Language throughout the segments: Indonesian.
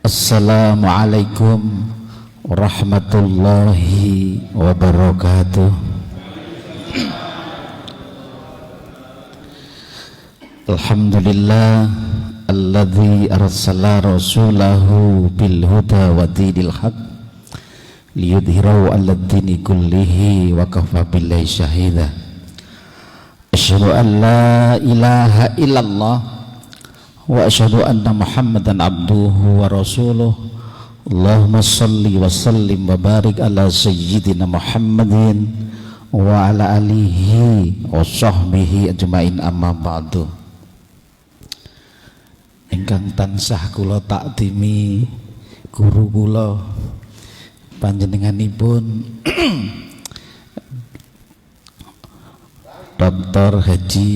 Assalamualaikum warahmatullahi wabarakatuh. Alhamdulillah alladzi arsala rasulahu bil huda wa dinil haq liyudhhirahu 'alad dini kullihi wa kafa billahi syahida. Asyhadu an la ilaha illallah wa asyhadu anna Muhammadan abduhu wa rasuluh. Allahumma salli wa sallim wa barik ala sayyidina Muhammadin wa ala alihi wa sahbihi ajmain, amma ba'du. Ingkang tansah kula takdimi guru kula panjenenganipun Dr. Haji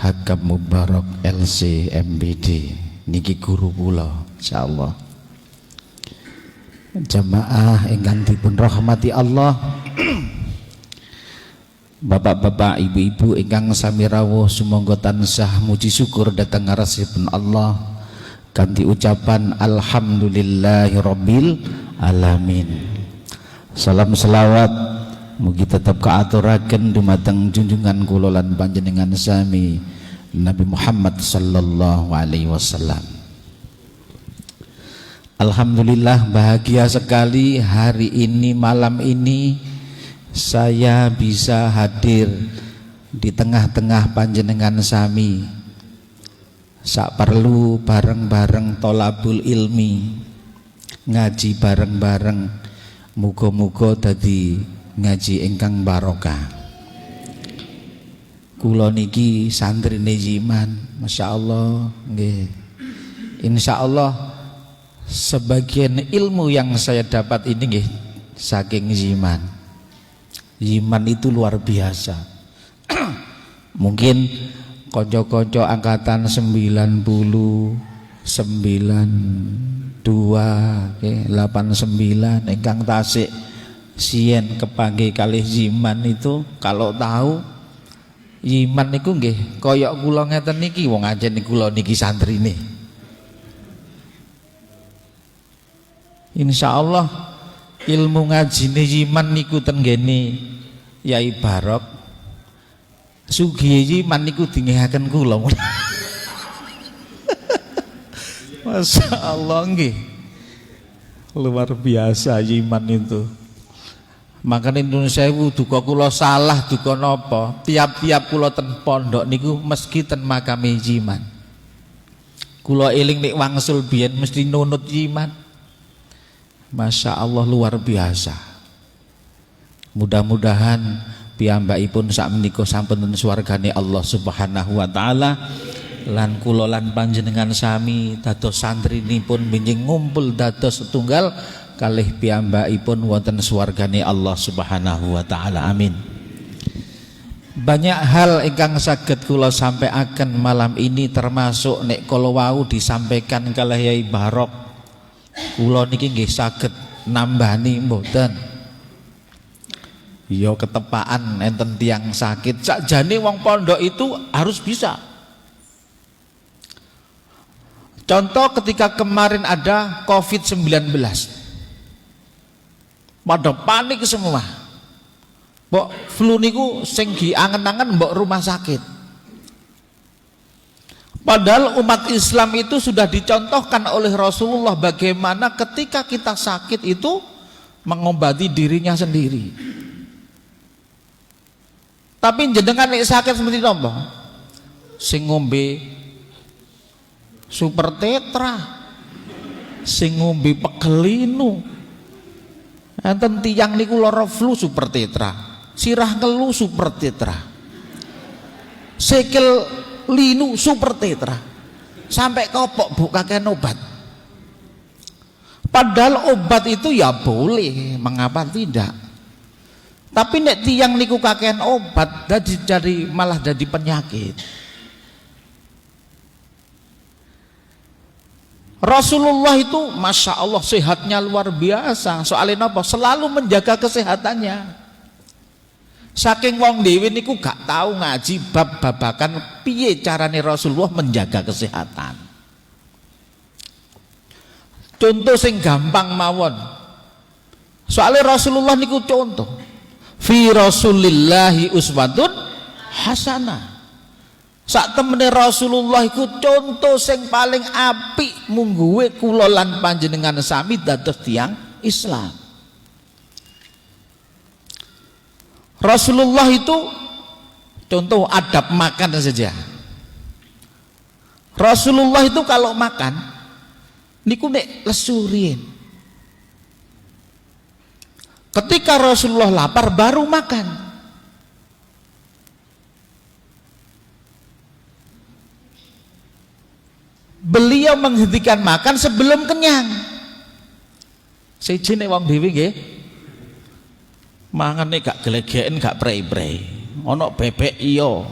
Hakam Mubarak LC MBD niki guru kula insyaallah. Jamaah ingkang dipun rahmati Allah, bapak-bapak, ibu-ibu ingkang sami rawuh, sumangga tansah muji syukur dhateng ngarasipun Allah kanthi ucapan alhamdulillahirabbil alamin. Salam selawat mugi tetep kaaturaken dumateng junjungan kula lan panjenengan sami Nabi Muhammad sallallahu alaihi wasallam. Alhamdulillah, bahagia sekali hari ini, malam ini saya bisa hadir di tengah-tengah panjenengan sami. Sak perlu bareng-bareng tolabul ilmi, ngaji bareng-bareng, muga-muga dadi ngaji ingkang barokah. Kula niki santrine Yiman, masyaallah nggih. Insyaallah sebagian ilmu yang saya dapat ini nggih saking Yiman. Yiman itu luar biasa. Mungkin konco-konco angkatan 92 89 ingkang tasik sien kepanggih kalih Yiman itu, kalau tahu Yiman niku nggih kaya kula ngeten niki, wong anjen kula niki santrine. Insyaallah ilmu ngajine Yiman niku ten ngene Yai Barok. Sugih Yiman niku dingehaken kula. Masyaallah nggih. Luar biasa Yiman itu. Makanya nyuwun sewu, duka kula salah duka napa, tiap-tiap kula ten pondok niku meski ten makame Yiman, kula eling nek wangsul biyen mesti nunut Yiman. Masya Allah luar biasa. Mudah-mudahan piyambakipun sakmenika sampun ten swargane Allah Subhanahu wa taala, lan kula lan panjenengan sami dados santrinipun benjing ngumpul dados setunggal kalih piyambakipun wonten swargane Allah Subhanahu wa taala. Amin. Banyak hal ingkang saged kula sampaikan malam ini, termasuk nek kala wau disampaikan kalih Yai Barok, kula niki nggih saged nambani mboten. Ya ketepaan enten tiyang sakit, sakjane wong pondok itu harus bisa. Contoh ketika kemarin ada COVID-19, pada panik semua. Mbok flu niku sing diangen-angen mbok rumah sakit. Padahal umat Islam itu sudah dicontohkan oleh Rasulullah bagaimana ketika kita sakit itu mengobati dirinya sendiri. Tapi jenengan nek sakit seperti napa? Sing ngombe Super Tetra, sing ngombe Pegelinu. Enten tiyang niku lara flu Super Tetra, sirah ngelu Super Tetra, sikil linu Super Tetra, sampai kopok bu kakean obat. Padahal obat itu ya boleh, mengapa tidak? Tapi nek tiyang niku kakean obat jadi malah jadi penyakit. Rasulullah itu Masya Allah sehatnya luar biasa. Soalnya apa? Selalu menjaga kesehatannya. Saking wong dhewe niku gak tahu ngaji bab-babakan piye carane Rasulullah menjaga kesehatan. Contoh sing gampang mawon. Soalnya Rasulullah niku contoh. Fi Rasulillahi uswatun hasanah. Sak temene Rasulullah iku contoh sing paling apik mungguwe kula lan panjenengan sami dados tiyang Islam. Rasulullah itu contoh adab makan saja. Rasulullah itu kalau makan niku nek lesurin. Ketika Rasulullah lapar baru makan. Beliau menghentikan makan sebelum kenyang. Siji nek wong dhewe nggih mangane gak glegeken gak prei-prei. Ana bebek iya.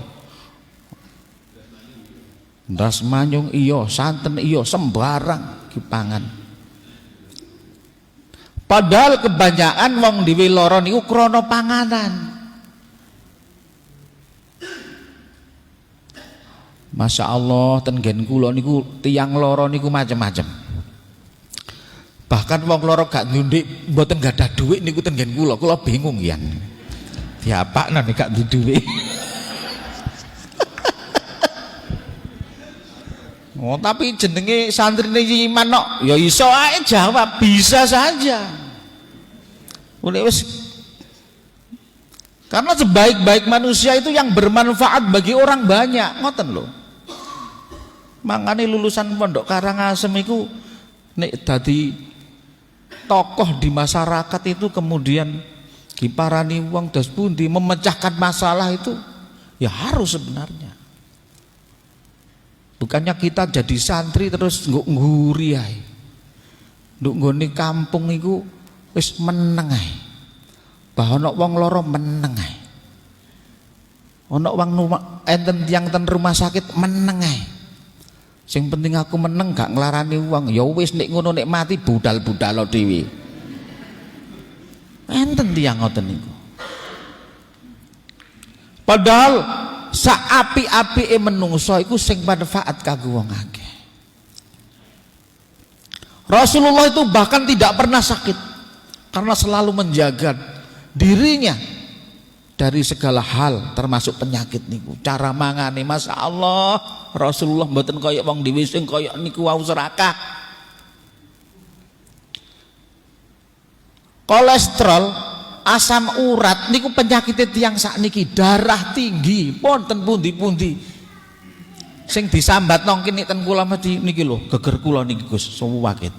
Ndas manyung iya, santen iya, sembarang dipangan. Padahal kebanyakan wong dhewe lara niku krana panganan. Masya Allah ten nggen kula niku tiyang lara niku macem-macem. Bahkan wong lara gak ndundik mboten gadah dhuwit niku ten nggen kula bingung yan. Diapakno nek gak duwe dhuwit. Oh, tapi jenenge santrine iman kok ya iso ae jawab, bisa saja. Wis karena sebaik-baik manusia itu yang bermanfaat bagi orang banyak, ngoten lho. Mangane lulusan Pondok Karangasem iku nek dadi tokoh di masyarakat itu kemudian diparani wong dos pundi memecahkan masalah itu ya harus sebenarnya. Bukannya kita jadi santri terus ngguri ae. Nduk nggone kampung iku wis meneng ae. Bah ana wong lara meneng ae. Ana wong enten tiyang ten rumah sakit meneng ae. Sing penting aku meneng gak nglarani wong. Ya wis nek ngono nek mati budal-budal dhewe. Enten tiyang ngoten niku. Padahal saapi-apike menungso iku sing manfaat kanggo wong akeh. Rasulullah itu bahkan tidak pernah sakit karena selalu menjaga dirinya dari segala hal termasuk penyakit niku. Cara mangane Masya Allah Rasulullah mboten kaya wong dhewe sing kaya niku wau serakah. Kolesterol, asam urat niku penyakit tiyang sakniki, darah tinggi wonten pundi-pundi. Sing disambat nongkin nek ten kula mesti niki lho, geger kula niki Gus suwakit.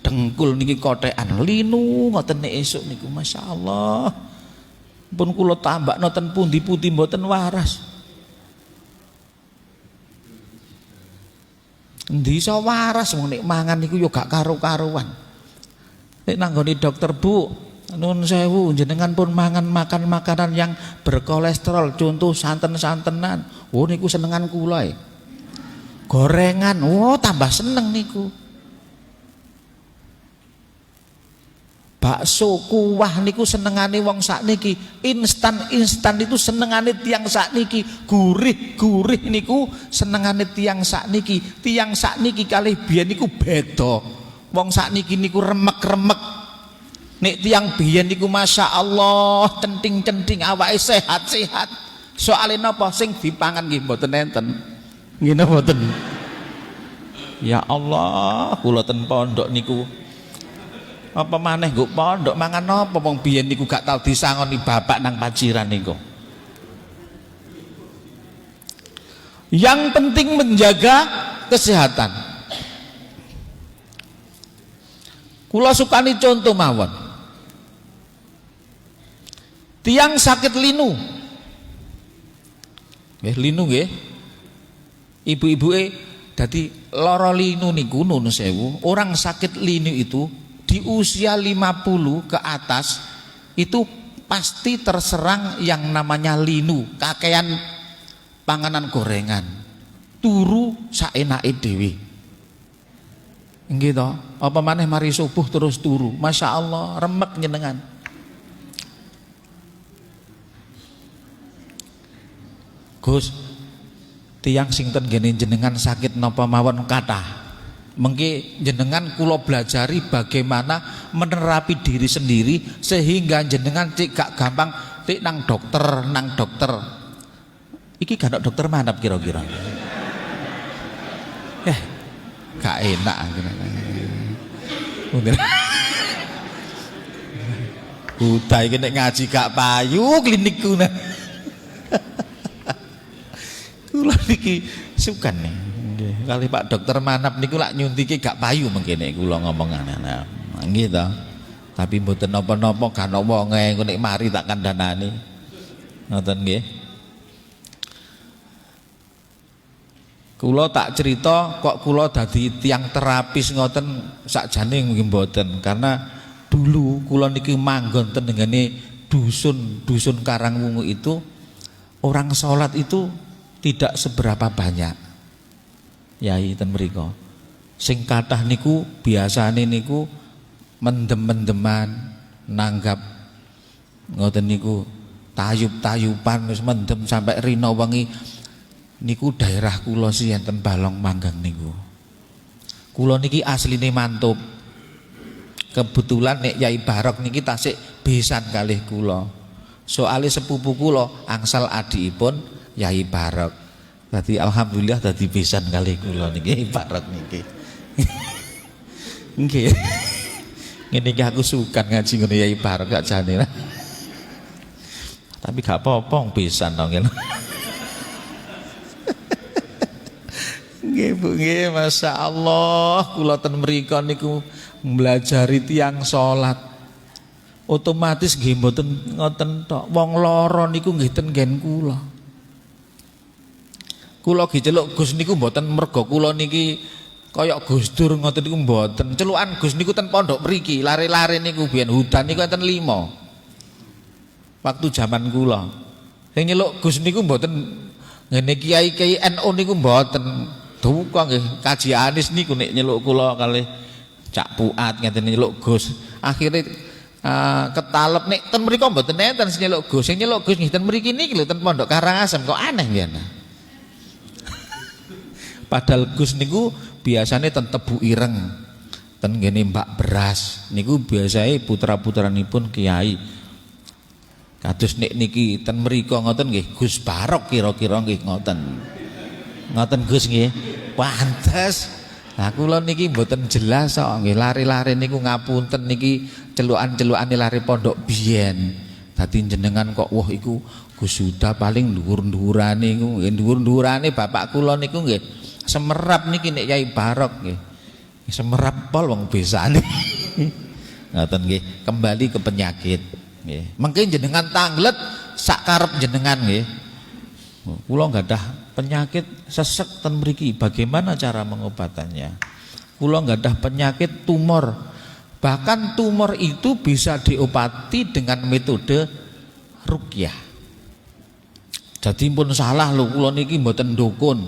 Dengkul niki kotekan linu ngoten nek esuk niku Masya Allah. Pun kula tambakno ten pundi-pundi mboten waras. Endi iso waras wong nek mangan niku yo gak karo-karuan. Nek nanggone dokter, Bu, nuwun sewu jenengan pun makan makanan yang berkolesterol, contoh santen-santenan. Oh niku senengan kula. Gorengan, oh tambah seneng niku. Bakso kuah niku senengane wong sakniki, instan itu senengane tiyang sakniki, gurih niku senengane tiyang sakniki. Tiyang sakniki kalih biyen niku beda. Wong sakniki niku remek-remek. Nek tiyang biyen niku Masya Allah centing-centing awake sehat-sehat. Soale napa sing dipangan nggih mboten enten. Nggih mboten. Ya Allah, kula ten pondok niku apa maneh nggo pondok mangan apa wong biyen niku gak tau disangoni bapak nang paciran niku. Yang penting menjaga kesehatan. Kula sukani contoh mawon. Tiang sakit linu. Nggih linu nggih. Ibu-ibuke dadi lara linu niku nuwun sewu, orang sakit linu itu di usia 50 ke atas itu pasti terserang yang namanya linu, kakean panganan gorengan, turu saenake dhewe. Nggih to, apa maneh mari subuh terus turu. Masya Allah, remek nyenengan. Gus, tiyang sing ten gene jenengan sakit napa mawon kathah. Mengki jenengan kula belajari bagaimana menerapi diri sendiri sehingga jenengan cek gak gampang cek nang dokter. Iki gak dokter mana kira-kira? Gak enak. Udah iki nek ngaji gak payu klinikku nah. Kula niki sukan nih. Kali Pak Dokter Manap niku lak nyuntike gak payu mengkene kula ngomongane. Nah, nggih to. Tapi mboten napa-napa gak ana wonge engko nek mari tak kandhanani. Ngoten nggih. Kula tak cerita kok kula dadi tiang terapis ngoten sakjane nggih mboten, karena dulu kula niki manggon ten ngene dusun Karangwungu itu orang sholat itu tidak seberapa banyak. Yai ten mriko. Sing kathah niku biasane niku mendem-mendeman, nanggap ngoten niku, tayub-tayupan wis mendem sampai rina wengi. Niku daerah kula sih enten Balong Manggang niku. Kula niki asline Mantub. Kebetulan nek Yai Barok niki tasik besan kalih kula. Soale sepupu kula angsal adikipun Yai Barok. Dadi alhamdulillah dadi besan kalih kula niki Yai Barok niki. Nggih. Ngene iki aku sukan ngaji ngene Yai Barok gak jane. Tapi gak apa-apa besan to ngene. Nggih Bu nggih, Masya Allah kula ten mriko niku mblajari tiyang salat. Otomatis nggih mboten ngoten tok. Wong lara niku nggih ten nggen kula. Kula diceluk Gus niku mboten mergo kula niki kaya Gus Dur ngoten niku mboten. Celukan Gus niku ten pondok mriki, lare-lare niku biyen hutan niku enten 5. Waktu zaman kula. Sing nyeluk Gus niku mboten ngene kiai-kiai NU niku mboten. Duka nggih Kaji Anis niku nek nyeluk kula kalih Cak Puat ngeten nyeluk Gus. Akhire ketalep nek ten mriko mboten enten sing nyeluk Gus. Sing nyeluk Gus nggih ten mriki niki lho ten Pondok Karangasem kok aneh ya. Padahal Gus niku biasane ten Tebu Ireng. Ten ngene Mbak Beras niku biasae putra-putranipun kiai. Kados nek niki ten mriko ngoten nggih Gus Barok kira-kira nggih ngoten. Ngoten Gus nggih. Pantes. Lah kula niki mboten jelas kok nggih lari-lari niku ngapunten niki celukan-celukane lari pondok biyen. Dadi jenengan kok wah iku Gus Huda paling dhuwur-dhuwurane niku nggih dhuwur-dhuwurane bapak kula niku nggih semerap niki nek Yai Barok nggih. Semerap pol wong besane. Ngoten nggih, kembali ke penyakit nggih. Mengke jenengan tanglet sak karep jenengan nggih. Kula gadah penyakit sesek ten mriki, bagaimana cara mengobatannya? Kula gadah penyakit tumor. Bahkan tumor itu bisa diobati dengan metode ruqyah. Jadi pun salah lho kula niki mboten ndukun.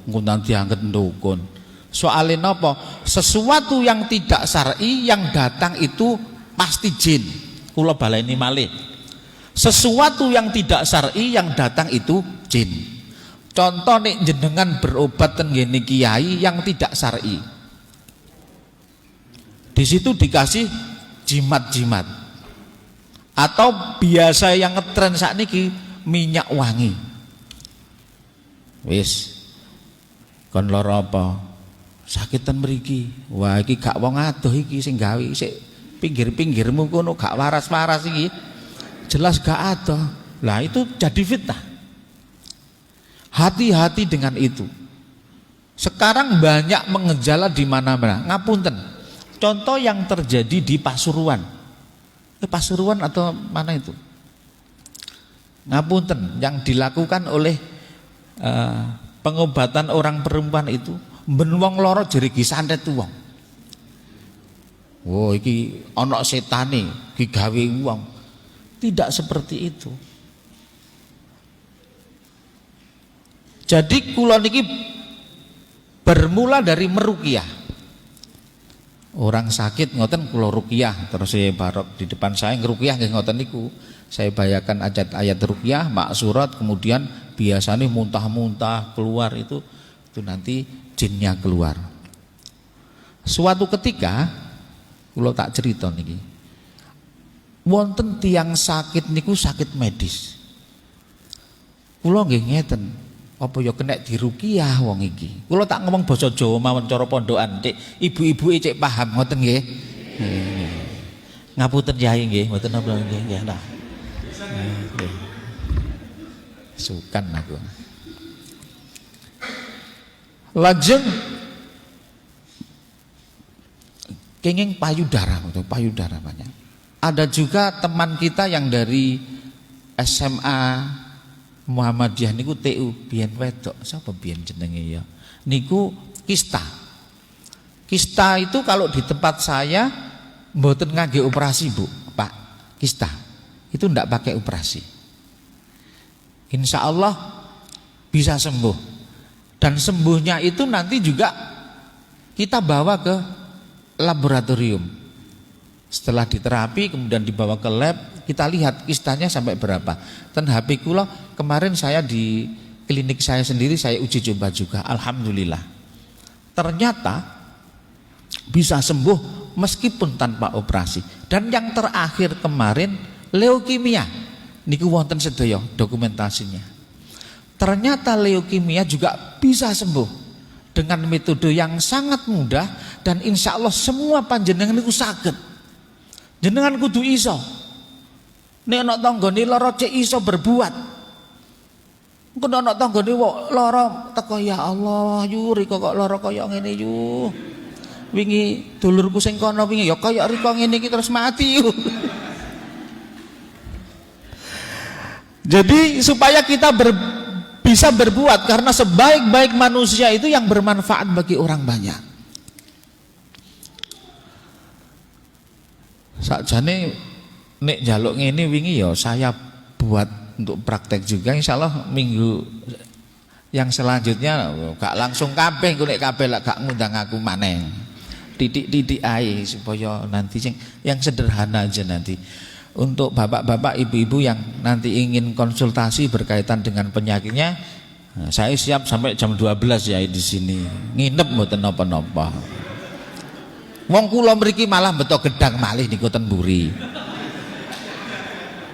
Engko nanti dianggep ndukun. Soale napa? Sesuatu yang tidak syar'i yang datang itu pasti jin. Kula baleni malih. Sesuatu yang tidak syar'i yang datang itu jin. Contoh nek jenengan berobat ten ngene kiai yang tidak syar'i. Di situ dikasih jimat-jimat. Atau biasa yang ngetren sakniki minyak wangi. Wis. Kon lara apa? Sakit ten mriki. Wah iki gak wong adoh iki sing gawe sik pinggir-pinggirmu kono gak waras-waras iki. Jelas gak adoh. Lah itu jadi fitnah. Hati-hati dengan itu. Sekarang banyak mengejala di mana-mana. Ngapunten. Contoh yang terjadi di Pasuruan. Pasuruan atau mana itu? Ngapunten, yang dilakukan oleh pengobatan orang perempuan itu ben wong lara jerigi santet wong. Wo iki ana setane digawe wong. Tidak seperti itu. Jadi kula niki bermula dari meruqyah. Orang sakit ngoten kula ruqyah, terus saya Barok di depan saya ngruqyah nggih ngoten niku. Saya bayakan ayat ruqyah, maksurat, kemudian biasanya muntah-muntah keluar itu nanti jinnya keluar. Suatu ketika kula tak cerita niki. Wonten tiyang sakit niku sakit medis. Kula nggih ngeten, apa ya kena diruqyah wong iki. Kula tak ngomong basa Jawa mawon cara pondokan, Dik. Ibu-ibu cek paham ngoten nggih. Ngapunten Yai nggih, mboten napa nggih, nggih lah. Sukan aku. Lajeng kenging payudara banyak. Ada juga teman kita yang dari SMA Muhammadiyah niku TU biyen wedok, sapa biyen jenenge ya. Niku kista. Kista itu kalau di tempat saya mboten ngangge operasi, Bu, Pak. Kista. Itu ndak pakai operasi. Insya Allah bisa sembuh. Dan sembuhnya itu nanti juga kita bawa ke laboratorium. Setelah diterapi kemudian dibawa ke lab, kita lihat kistanya sampai berapa. Dan HP kula kemarin saya di klinik saya sendiri saya uji coba juga. Alhamdulillah. Ternyata bisa sembuh meskipun tanpa operasi. Dan yang terakhir kemarin leukemia. Niku wonten sedaya dokumentasinya. Ternyata leukemia juga bisa sembuh dengan metode yang sangat mudah dan insya Allah semua panjenengan niku saged. Jenengan kudu iso. Nek ana tanggane lara cek iso berbuat. Engko ana tanggane lara teko ya Allah, yu riko kok lara kaya ngene yu. Wingi dulurku sing kono wingi ya kaya riko ngene iki terus mati yu. Jadi supaya kita bisa berbuat karena sebaik-baik manusia itu yang bermanfaat bagi orang banyak. Sakjane nek njaluk ngene wingi ya saya buat untuk praktek juga insyaallah minggu yang selanjutnya gak langsung kabeh engko nek kabeh lak gak ngundang aku maneh. Titik-titik ae supaya nanti yang sederhana aja nanti. Untuk bapak-bapak, ibu-ibu yang nanti ingin konsultasi berkaitan dengan penyakitnya, saya siap sampai jam 12 ya di sini. Nginep mboten napa-napa. Wong kula mriki malah beto gedang malih niku ten mburi.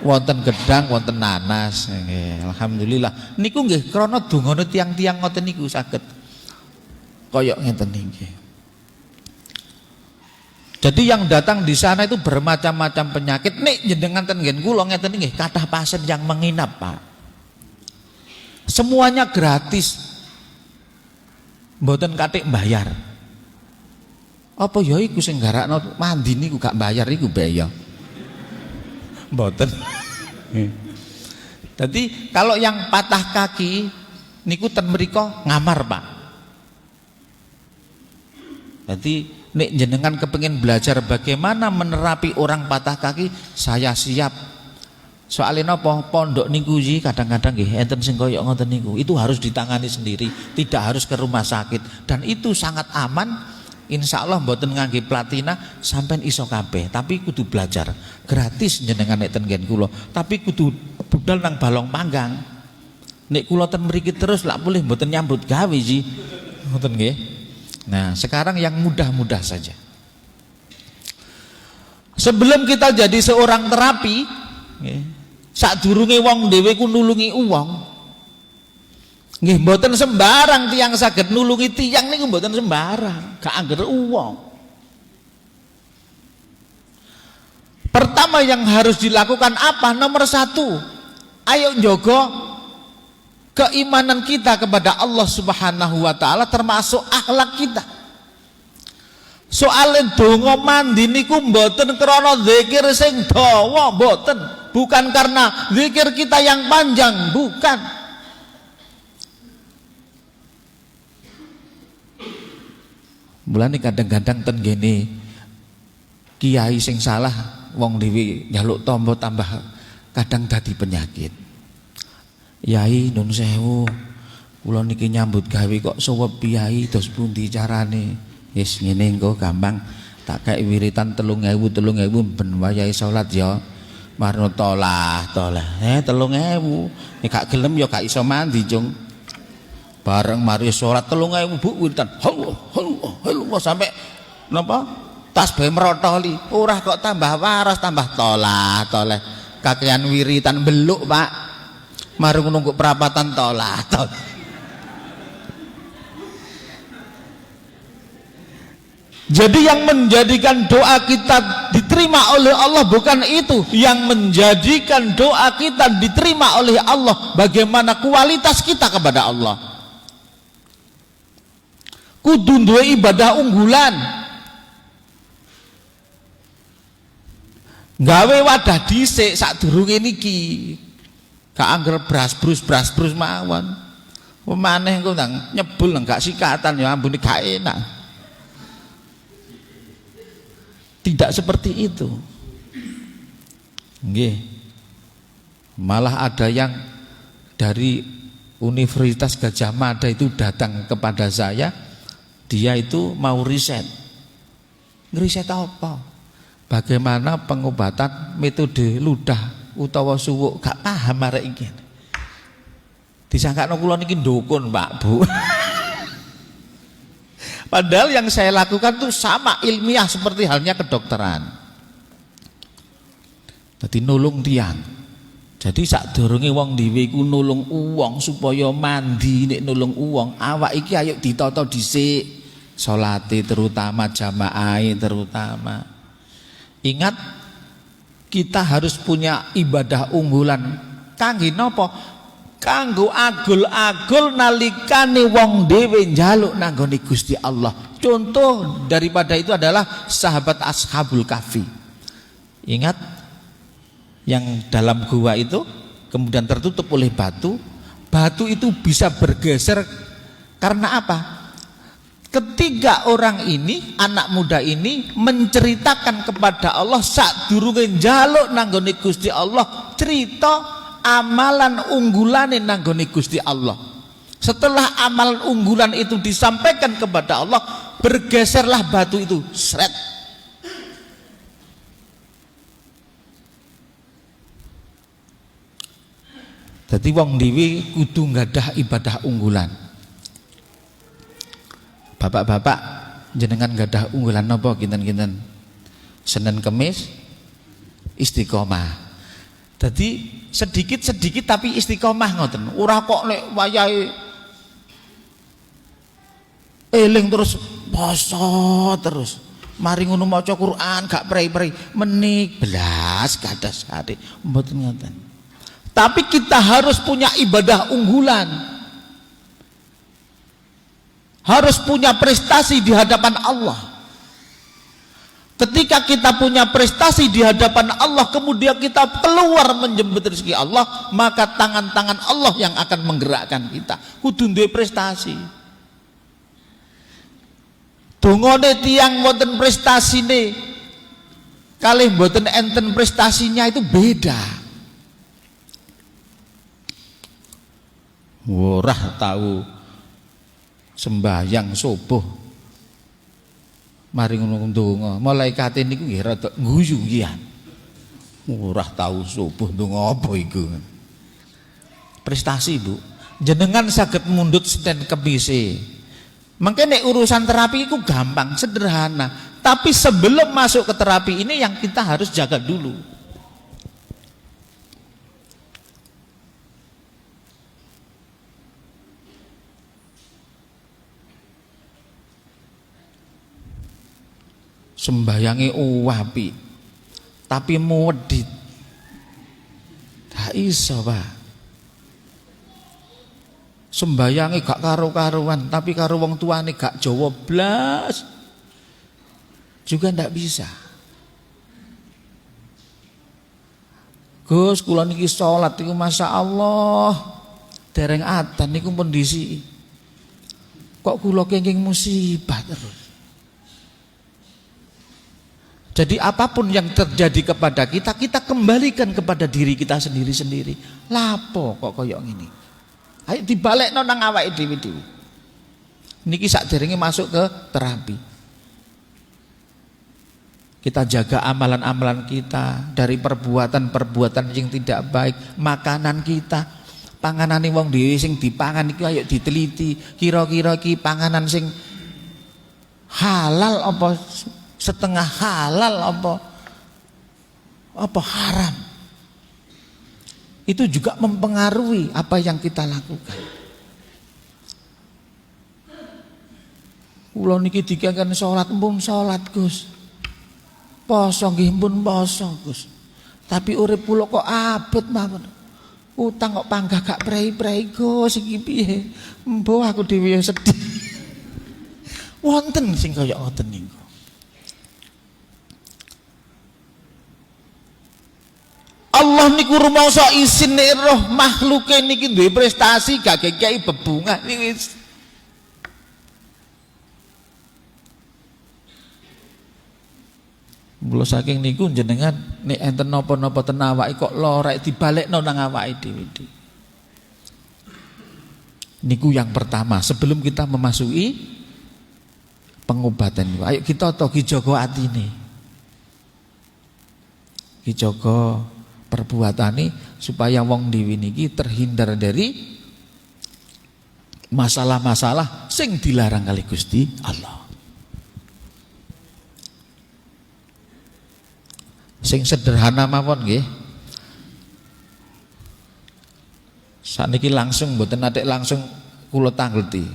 Wonten gedang, wonten nanas. Nggih, alhamdulillah. Niku nggih krana dongane tiang-tiang ngoten niku saged kaya ngeten niki. Jadi yang datang di sana itu bermacam-macam penyakit. Nek jenengan ten nggih kula ngeten nggih kathah pasien yang menginap, Pak. Semuanya gratis. Mboten kathik bayar. Apa ya iku sing garakno mandi niku gak bayar iku baya. Mboten. Jadi kalau yang patah kaki niku ten mriko ngamar, Pak. Jadi nek jenengan kepengin belajar bagaimana menerapi orang patah kaki, saya siap. Soalnya napa? Pondok niku iki kadang-kadang nggih enten sing kaya ngoten niku. Itu harus ditangani sendiri, tidak harus ke rumah sakit dan itu sangat aman. Insya Allah mboten ngangge platina sampean iso kabeh, tapi kudu belajar. Gratis jenengan nek ten nggen kula, tapi kudu budal nang balong panggang. Nek kula ten mriki terus lak boleh mboten nyambut gawe iki. Ngoten nggih. Nah, sekarang yang mudah-mudah saja. Sebelum kita jadi seorang terapi, sadurunge wong dhewe ku nulungi wong. Nggih mboten sembarang tiyang saged nulungi tiyang niku mboten sembarang, gak angger wong. Pertama yang harus dilakukan apa? Nomor 1, ayo njogo keimanan kita kepada Allah Subhanahu wa taala termasuk akhlak kita. Soale donga mandi niku mboten krana zikir sing dawa, mboten. Bukan karena zikir kita yang panjang, bukan. Mulane kadang-kadang ten gene kiai sing salah wong dhewe njaluk tombo tambah kadang dadi penyakit. Yai nun sewu, kula niki nyambut gawe kok suwep yai dos pundi carane? Wis ngene engko gampang tak kei wiritan 3.000 ben wayahe salat ya. Marno tolah. 3.000. Nek gak gelem ya gak iso mandi, Cung. Bareng mari salat 3.000 Bu wiritan. Allah sampai napa tasbih merotoli, ora kok tambah waras tambah toleh kakean wiritan beluk Pak, marung nunggu perapatan tolah. Jadi yang menjadikan doa kita diterima oleh Allah bukan itu. Yang menjadikan doa kita diterima oleh Allah bagaimana kualitas kita kepada Allah. Kudu duwe ibadah unggulan. Gawe wadah dhisik sadurunge niki. Gak angger brus-brus mawon. Pemaneh engko nang nyebul nang gak sikatan ya ambune gak enak. Tidak seperti itu. Nggih. Malah ada yang dari Universitas Gajah Mada itu datang kepada saya, dia itu mau riset. Ngeriset apa? Bagaimana pengobatan metode ludah utawa suwuk, gak paham arek iki. Disangkakno kula niki ndukun, Pak, Bu. Padahal yang saya lakukan itu sama ilmiah seperti halnya kedokteran. Jadi nulung tiang. Jadi sadurunge wong dhewe iku nulung wong supaya mandi nek nulung wong, awak iki ayo ditata dhisik. Salate terutama jamaah terutama. Ingat kita harus punya ibadah unggulan. Kangge napa? Kanggo agul-agul nalikane wong dhewe njaluk nanggone Gusti Allah. Contoh daripada itu adalah sahabat Ashabul Kahfi. Ingat yang dalam gua itu kemudian tertutup oleh batu. Batu itu bisa bergeser karena apa? Ketika orang ini, anak muda ini menceritakan kepada Allah sadurunge njaluk nanggone Gusti Allah, cerita amalan unggulane nanggone Gusti Allah. Setelah amalan unggulan itu disampaikan kepada Allah, bergeserlah batu itu, sret. Dadi wong dhewe kudu nggadah ibadah unggulan. Bapak-bapak jenengan nggadah unggulan napa kinten-kinten? Senin Kemis istiqomah. Jadi sedikit-sedikit tapi istiqomah ngoten. Ora kok nek wayahe eling terus poso terus. Mari ngono maca Quran gak prei-prei menik belas kadas hati mboten ngoten. Tapi kita harus punya ibadah unggulan. Harus punya prestasi di hadapan Allah. Ketika kita punya prestasi di hadapan Allah, kemudian kita keluar menjemput rezeki Allah, maka tangan-tangan Allah yang akan menggerakkan kita. Kudu duwe prestasi. Dongane tiyang wonten prestasine kalih mboten enten prestasinya itu beda. Ora tahu sembahyang subuh mari ngono ndonga malaikate niku nggih rada guyu ngian. Ora tahu subuh ndonga apa iku. Prestasi, Bu. Jenengan saged mundhut Senin Kemis. Mangke nek urusan terapi itu gampang, sederhana. Tapi sebelum masuk ke terapi ini yang kita harus jaga dulu. Sembayangi wapi, tapi muwedit. Tak iso, Pak. Sembayangi gak karo-karuan, tapi karo wong tuane gak Jawa blas juga ndak bisa. Gus, kula niki salat niku masyaallah dereng adzan niku pun disi. Kok kula kenging musibah terus. Jadi apapun yang terjadi kepada kita, kita kembalikan kepada diri kita sendiri-sendiri. Lapo kok koyok ngene. Ayo dibalekno nang awake dhewe-dhewe. Niki sakderenge masuk ke terapi. Kita jaga amalan-amalan kita dari perbuatan-perbuatan yang tidak baik, makanan kita, panganane wong dhewe sing dipangan iki ayo diteliti, kira-kira iki panganan sing halal apa setengah halal apa haram. Itu juga mempengaruhi apa yang kita lakukan. Kula niki dikengken salat pun salat Gus. Poso nggih pun poso Gus. Tapi urip kula kok abot mawon. Utang kok panggah gak prei-prei Gus iki piye? Mbah aku dhewe sedih. Wonten sing kaya ngoten niku. Allah niku rumangsa isin nek roh makhluke niki duwe prestasi gak kei bebungah niki. Mula saking niku jenengan nek enten napa-napa ten awake kok lorek dibalekno nang awake dhewe. Niku yang pertama sebelum kita memasuki pengobatan. Ayo kita togi jaga atine. Ki jaga perbuatane supaya wong dhewe niki terhindar dari masalah-masalah sing dilarang kali Gusti Allah. Sing sederhana mawon nggih. Sakniki langsung mboten nate langsung kula tangleti.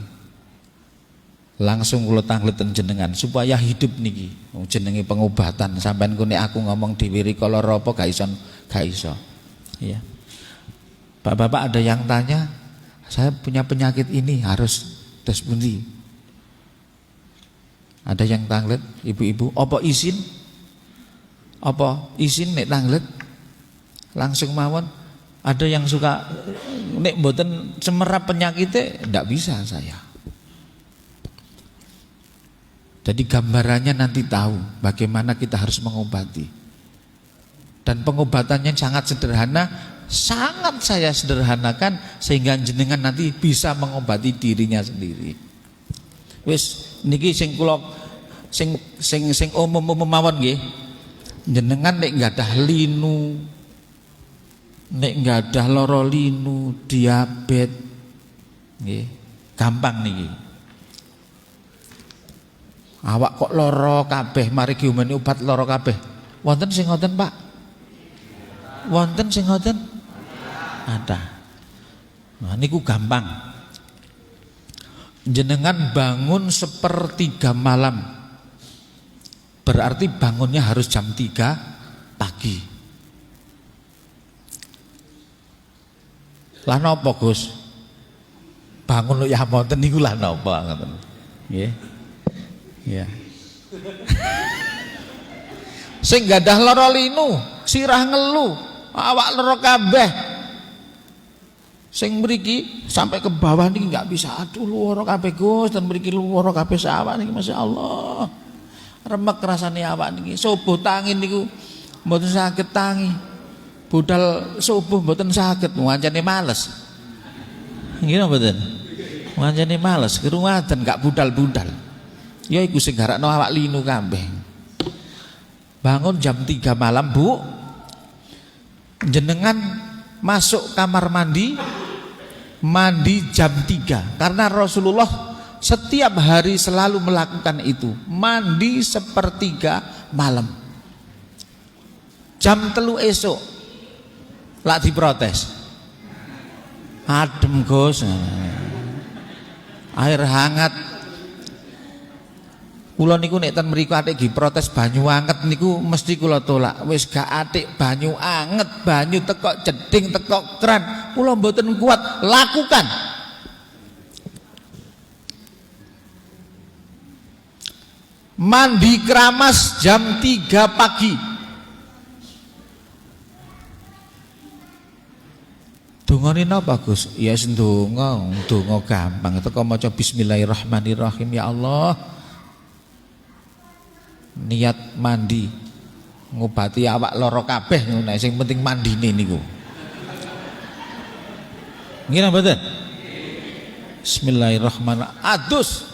Langsung kula tangleten jenengan supaya hidup niki. Jenenge pengobatan. Sampeyan ku nek aku ngomong dhewe rikala apa gak iso. Iya. Bapak-bapak ada yang tanya, saya punya penyakit ini harus tes pundi? Ada yang tanglet, ibu-ibu, apa izin? Apa izin nek tanglet? Langsung mawon. Ada yang suka nek mboten semerap penyakitnya ndak bisa saya. Jadi gambarannya nanti tahu bagaimana kita harus mengobati. Dan pengobatannya sangat sederhana, sangat saya sederhanakan sehingga jenengan nanti bisa mengobati dirinya sendiri. Wis niki sing kula sing umum mawon nggih. Jenengan nek gadah linu, nek gadah lara linu, diabetes nggih, gampang niki. Awak kok lara kabeh, mari diomeni obat lara kabeh. Wonten sing ngoten, Pak? Wonten sing ngoten? Ada. Nah niku gampang. Jenengan bangun 1/3 malam. Berarti bangunnya harus jam 3 pagi. Lah napa, Gus? Bangun lu ya wonten niku lah napa ngoten. Nggih. Ya. Sing gadah lara linu, sirah ngelu, awak lara kabeh. Sing mriki sampai ke bawah niki enggak bisa. Aduh lara kabeh Gus, dan mriki lara kabeh sawak niki masyaallah. Remek rasane awak niki. Subuh tangi niku mboten saged tangi. Budal subuh mboten saged, wancane males. Nggih mboten. Wancane males, keruwaten gak budal-budal. Ya iku sing garakno awak linu kabeh. Bangun jam 3 malam, Bu. Jenengan masuk kamar mandi jam 3 karena Rasulullah setiap hari selalu melakukan itu, mandi 1/3 malam. Jam 3 esok lak diprotes. Adem Gus. Air hangat. Kula niku nek ten mriku atik diprotes banyu anget niku mesti kula tolak. Wis gak atik banyu anget, banyu teko jeding, teko kran. Kula mboten kuat, lakukan. Mandi keramas jam 3 pagi. Dongane napa Gus? Ya ndonga gampang. Teko maca bismillahirrahmanirrahim, ya Allah. Niat mandi ngobati awak lara kabeh ngono sing penting mandine niku. Nggih napa mboten? Bismillahirrahmanirrahim. Adus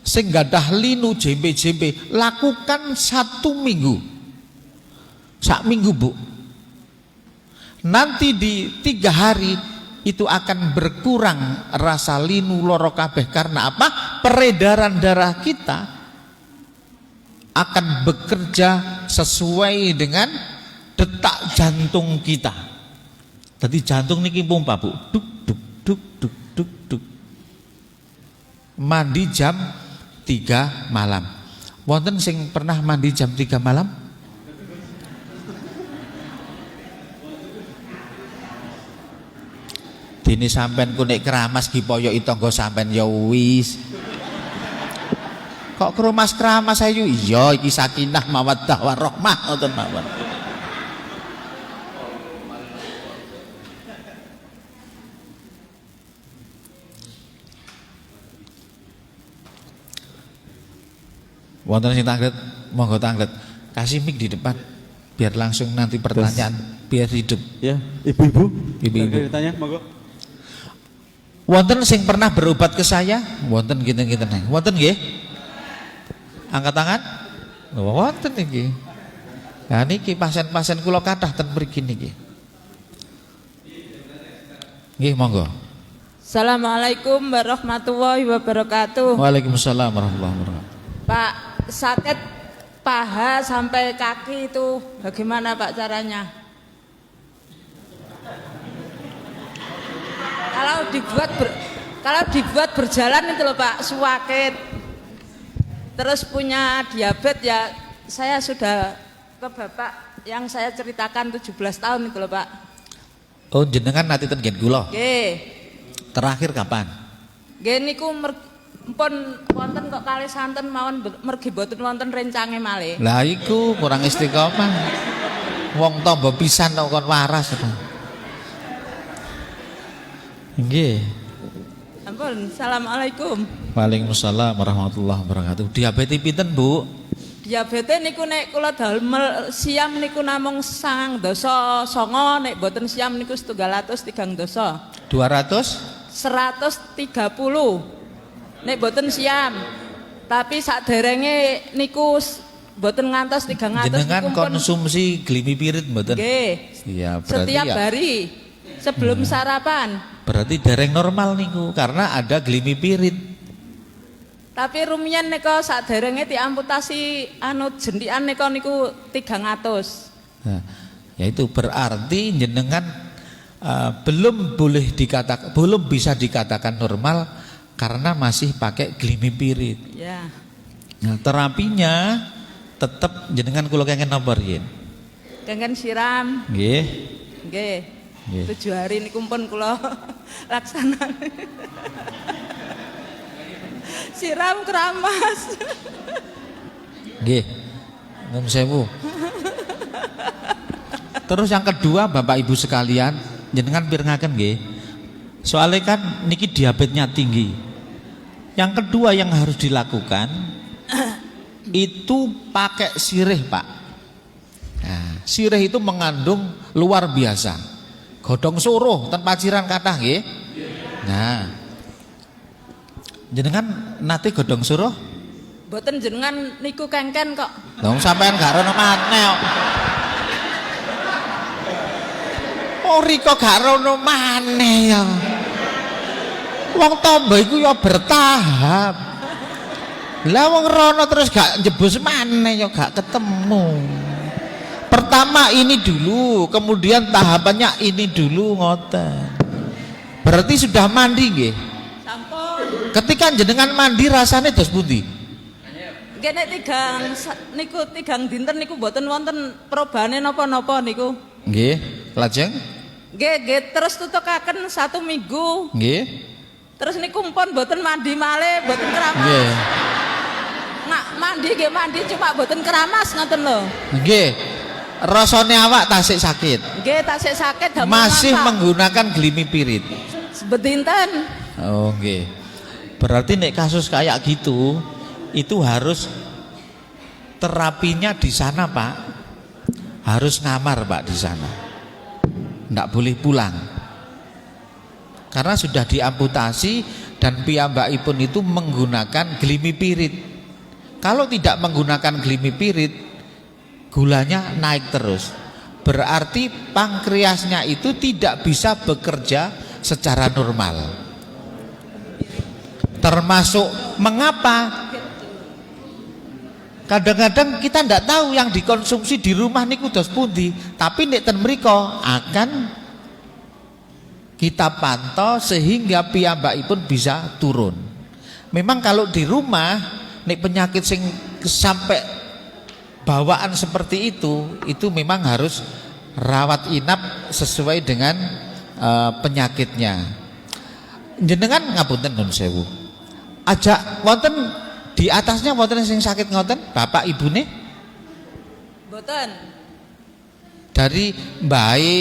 sing gadah linu jembe-jembe lakukan 1 minggu. Sak minggu, Bu. Nanti di 3 hari itu akan berkurang rasa linu loro kabeh. Karena apa? Peredaran darah kita akan bekerja sesuai dengan detak jantung kita. Jadi jantung niki pompa Bu, duk duk duk duk duk duk. Mandi jam 3 malam. Wonten sing pernah mandi jam 3 malam? Dene sampean ku nek keramas dipoyoki tangga sampean ya wis. Kok keramas ayu? Iya iki sakinah mawaddah warahmah ngoten mawon. Wonten sing tanglet, monggo tanglet. Kasih mic di depan biar langsung nanti pertanyaan biar hidup. Ya, ibu-ibu. Ibu-ibu. Tanya, monggo. Wonten sing pernah berobat ke saya? Wonten kinten-kinten. Wonten nggih? Angkat tangan. Wonten iki. Nah niki pasien-pasien kula kathah ten mriki niki. Nggih, monggo. Assalamualaikum warahmatullahi wabarakatuh. Waalaikumsalam warahmatullahi wabarakatuh. Pak, sakit paha sampai kaki itu bagaimana Pak caranya? Kalau dibuat berjalan itu loh Pak, sakit. Terus punya diabetes ya, saya sudah ke Bapak yang saya ceritakan 17 tahun itu loh Pak. Oh jenengan nanti ten ngen kula. Nggih. Terakhir kapan? Nggih niku pun wonten kok kalih santen mawon mergi boten wonten rencange malih. Lah iku kurang istiqomah. Wong tamba pisan kok kon waras. Nggih. Ampun, assalamualaikum. Waalaikumsalam warahmatullahi wabarakatuh. Diabetes pinten, Bu? Diabetes niku nek kula damel siam niku namung 9 songo, nek boten siam niku 130 dosa. 200? 130. Nek boten siam. Tapi saderenge niku boten ngantos 300. Jenengan niku pun konsumsi glimipirit mboten? nggih. Iya, berarti Setiap ya, hari sebelum sarapan. berarti dereng normal niku karena ada glimipirit. Tapi rumiyin nika saderenge diamputasi jendikan nika niku 300. Nah, yaitu berarti jenengan belum bisa dikatakan normal karena masih pakai glimipirit. Ya. Nah, terapinya tetap jenengan kula kengken napa riyen? Kengken siram. Nggih. Nggih. Nggih. 7 hari niku pun kula laksanane. Siram keramas. Nggih. Nun sewu. Terus yang kedua Bapak Ibu sekalian, jenengan pirengaken nggih. Soalnya kan niki diabetesnya tinggi. Yang kedua yang harus dilakukan itu pakai sirih, Pak. Nah, sirih itu mengandung luar biasa. Godhong suruh ten paciran kathah nggih. Nah. Jenengan nate godhong suruh? Boten jenengan niku kengken kok. Dong sampean gak rono maneh kok. Oh riko gak rono maneh ya. Wong tombo iku ya bertahap. Lah wong rono terus gak njebus maneh ya gak ketemu. Pertama ini dulu, kemudian tahapannya ini dulu ngoten. Berarti sudah mandi nggih? Sampun. Ketika jenengan mandi rasane dos pundi? Nggih nek tigang dinten niku boten wonten perobane napa-napa niku. Nggih, lajeng? Nggih, terus tutukaken 1 minggu. Nggih. Terus niku pun boten mandi malih, boten keramas. Nggih. Mandi cuma boten keramas ngoten lho. Nggih. Rasane awak tasik sakit. Nggih, tasik sakit damel Masih mangkak. menggunakan glimipirit. Bedinten. Oh nggih. Berarti nek kasus kayak gitu itu harus terapinya di sana, Pak. Harus ngamar, Pak, di sana. Nggak boleh pulang. Karena sudah diamputasi dan piyambakipun itu menggunakan glimipirit. Kalau tidak menggunakan glimipirit, gulanya naik terus. Berarti pankreasnya itu tidak bisa bekerja secara normal. Termasuk mengapa kadang-kadang kita tidak tahu yang dikonsumsi di rumah niku dos pundi, tapi nek ten mriko akan kita pantau sehingga piyambakipun bisa turun. Memang kalau di rumah nek penyakit sing sampai bawaan seperti itu memang harus rawat inap sesuai dengan penyakitnya. Jenengan ngapunten nun sewu. Ajak wonten di atasnya wonten sing sakit ngoten, bapak ibune? Mboten. Dari mbae,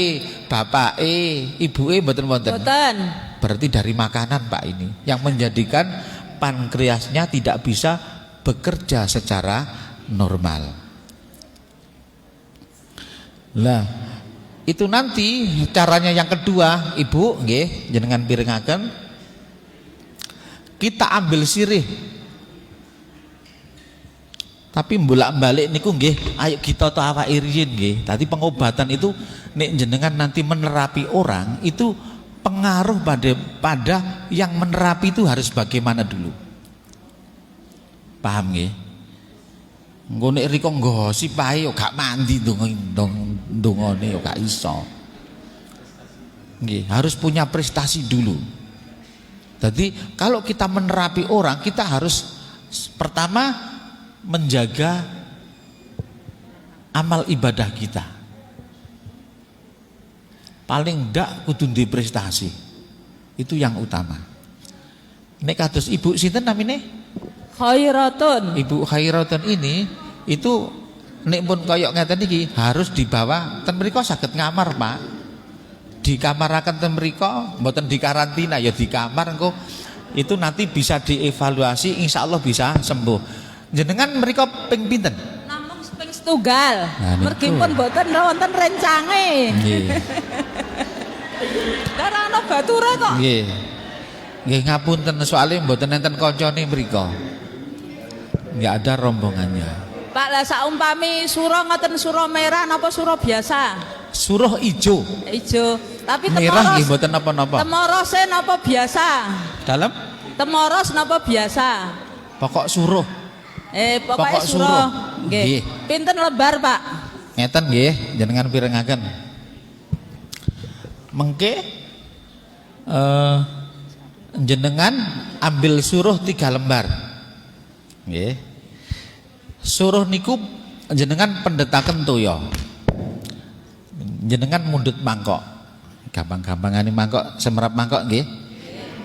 bapake, ibuke mboten wonten. Mboten. Berarti dari makanan Pak ini yang menjadikan pankreasnya tidak bisa bekerja secara normal. Lah, itu nanti caranya yang kedua, Ibu nggih jenengan pirengaken kita ambil sirih. Tapi bolak-balik niku nggih, ayo kita to awake riyin nggih. Tadi pengobatan itu nek jenengan nanti menerapi orang itu pengaruh pada yang menerapi itu harus bagaimana dulu. Paham nggih? Engko nek riko nggosip ae yo gak mandi ndongone yo gak iso. Nggih, harus punya prestasi dulu. Jadi kalau kita menerapi orang, kita harus pertama menjaga amal ibadah kita. Paling ndak kudu duwe prestasi. Itu yang utama. Nek kados Ibu sinten namine? Khairatun. Ibu Khairatun ini itu nek pun koyok ngeten iki harus dibawa ten mriku saged ngamar, Pak. Di kamar akan ten mriku mboten di karantina ya di kamar engko itu nanti bisa dievaluasi insyaallah bisa sembuh. Jenengan mriku ping pinten? Namung ping setunggal. Nah, Mergi pun mboten wonten rencange. Nggih. Karena ana bature kok. Nggih. Nggih ngapunten soalnya mboten enten kancane mriku. Enggak ada rombongannya. Pak, lah saumpami sura ngoten sura merah napa sura biasa? Suruh ijo. Ijo. Tapi Merah nggih temoros. mboten napa-napa. Temorose napa biasa? Dalam Temoros napa biasa? pokok suruh. Pokoknya Pokok sura. suruh. Nggih. Nggih. Pinten lembar, Pak? Ngeten nggih, jenengan pirengaken. Mengke jenengan ambil suruh 3 lembar. Nggih. Suruh niku jenengan pendetaken toya. Jenengan mundut mangkok. Gampang-gampangane mangkok, semerap mangkok nggih.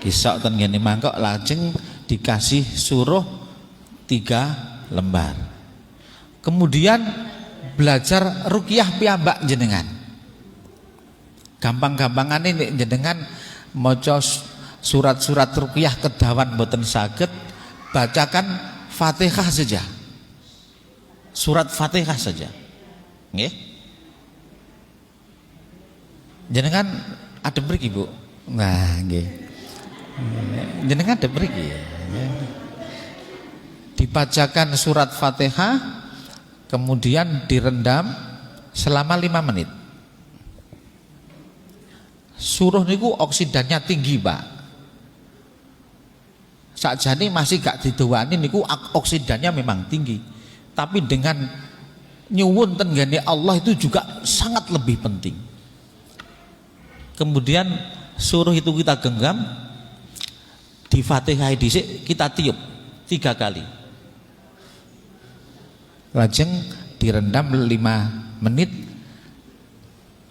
Kisok ten ngene mangkok lajeng dikasih suruh 3 lembar. Kemudian belajar ruqyah piyambak jenengan. Gampang-gampangane nek jenengan maca surat-surat ruqyah kedawan mboten saged, bacakan Fatihah saja. Surat Fatihah saja. Nggih. Jenengan adem mriki, Bu. Nah, nggih. Jenengan adem mriki. Dibacakan surat Fatihah kemudian direndam selama 5 menit. Suruh niku oksidannya tinggi, Pak. Sakjane masih gak didowani niku oksidannya memang tinggi. Tapi dengan nyuwun ten ngene Allah itu juga sangat lebih penting. Kemudian suruh itu kita genggam, di Fatihah dhisik kita tiup 3 kali. Lajeng direndam 5 menit.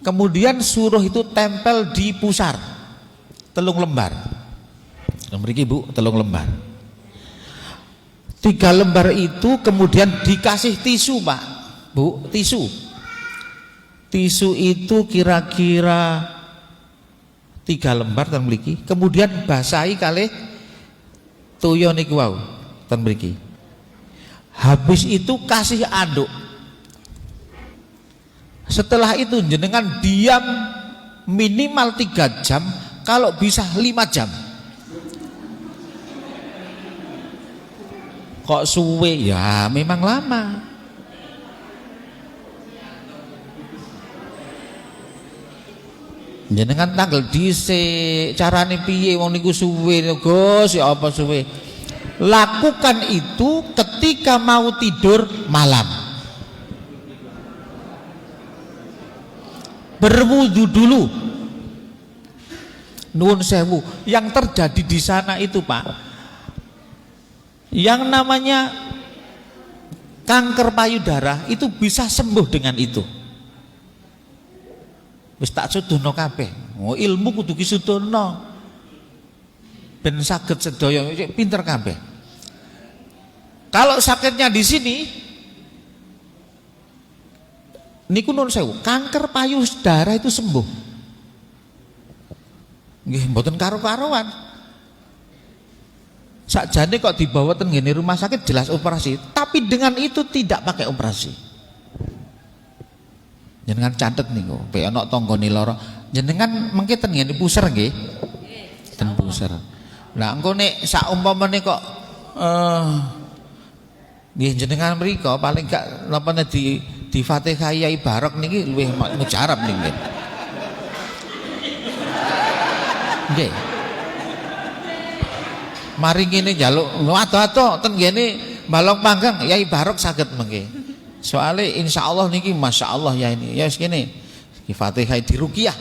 Kemudian suruh itu tempel di pusar 3 lembar. Mriki Bu, 3 lembar. 3 lembar itu kemudian dikasih tisu, Pak. Bu, tisu. Tisu itu kira-kira 3 lembar ten mriki, kemudian basahi kalih toya niku wau ten mriki. Habis itu kasih anduk. Setelah itu jenengan diam minimal 3 jam, kalau bisa 5 jam. Kok suwe? Ya memang lama. Jenengan tanggal dhisik, carane piye wong niku suwe Gus, ya apa suwe? Lakukan itu ketika mau tidur malam. Berwudu dulu. Nuwun sewu, yang terjadi di sana itu Pak, yang namanya kanker payudara itu bisa sembuh dengan itu. Wis tak sudono kabeh. Oh, ilmu kudu disudono. Ben saged sedaya pinter kabeh. Kalau sakitnya di sini niku nun sewu, kanker payudara itu sembuh. Nggih mboten karo-karoan. Sakjane kok dibawa teng ngene rumah sakit jelas operasi, tapi dengan itu tidak pakai operasi. Jenengan catet niku, pe ana tanggane lara. Jenengan mengke ten ngene puser nggih. Ten puser. Lah engko nek saumpamane kok nggih jenengan mriko paling gak napa di Fatihah Yai Barok niki luwih mujarab niki. Nggih. Mari ngene njaluk ado-ado ten ngene balong panggang Yai Barok saged mengke. Soalnya insya Allah niki masya Allah ya ini ya segini Fatihah diruqyah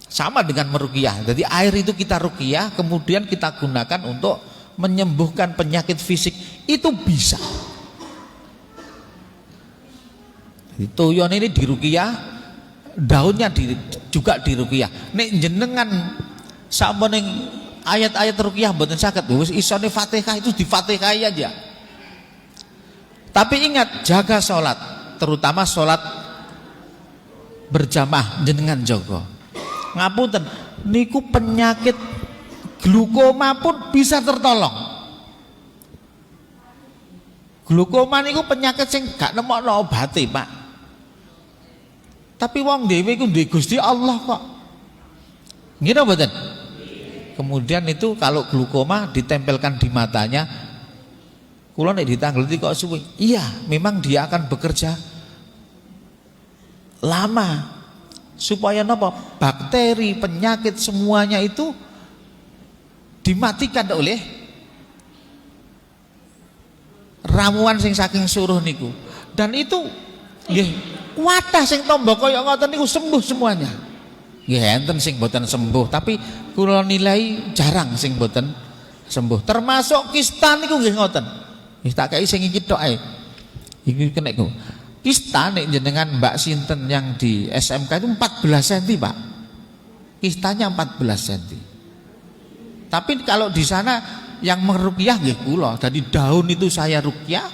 sama dengan meruqyah. Jadi air itu kita ruqyah kemudian kita gunakan untuk menyembuhkan penyakit fisik itu bisa. Toyon ini diruqyah, daunnya juga diruqyah. Nek jenengan sampun ning ayat-ayat ruqyah mboten saged wis isone Fatihah itu di Fatihah aja. Tapi ingat jaga sholat, terutama sholat berjamaah jenengan jaga. Ngapunten, niku penyakit glukoma pun bisa tertolong. Glukoma niku penyakit sing gak nemokno obate, Pak. Tapi wong dhewe iku duwe Gusti Allah kok. Ngira mboten? Kemudian itu kalau glukoma ditempelkan di matanya, kula nek ditanggleti kok suwe. Iya, memang dia akan bekerja lama supaya napa? Bakteri, penyakit semuanya itu dimatikan oleh ramuan sing saking suruh niku. Dan itu nggih kuatah sing tombo kaya ngoten niku sembuh semuanya. Nggih enten sing mboten sembuh, tapi kula nilai jarang sing mboten sembuh. Termasuk kista niku nggih ngoten. Wis tak kei sing iki tok ae. Iki kena ku. Kista nek jenengan Mbak Sinten yang di SMK itu 14 cm, Pak. Kistanya 14 cm. Tapi kalau di sana yang meruqyah nggih kula. Jadi daun itu saya ruqyah.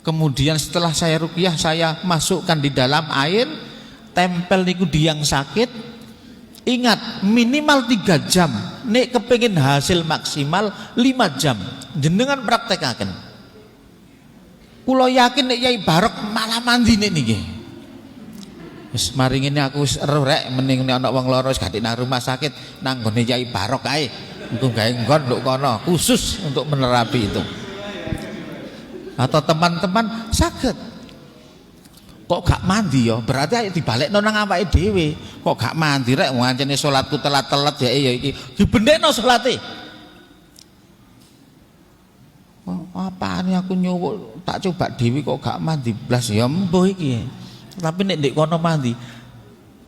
Kemudian setelah saya ruqyah saya masukkan di dalam air, tempel niku di yang sakit. Ingat minimal 3 jam. Nek kepengin hasil maksimal 5 jam. Jenengan praktekaken. Kula yakin nek Yai Barok malah mandi nek niki. Wis mari ngene aku wis eruh rek mending nek ana wong lara wis gak nang rumah sakit nang nggone Yai Barok ae. Engko gawe nggon nduk kono khusus untuk menerapi itu. Atau teman-teman saged. Kok gak mandi ya? Berarti ayo dibalekno nang awake dhewe. Kok gak mandi rek ngancene salatku telat-telat ya iki. Dibendekno salate. Apaan aku nyuwuk tak coba dewi kok gak mandi blas ya mbuh iki. Tapi nek ndek kono mandi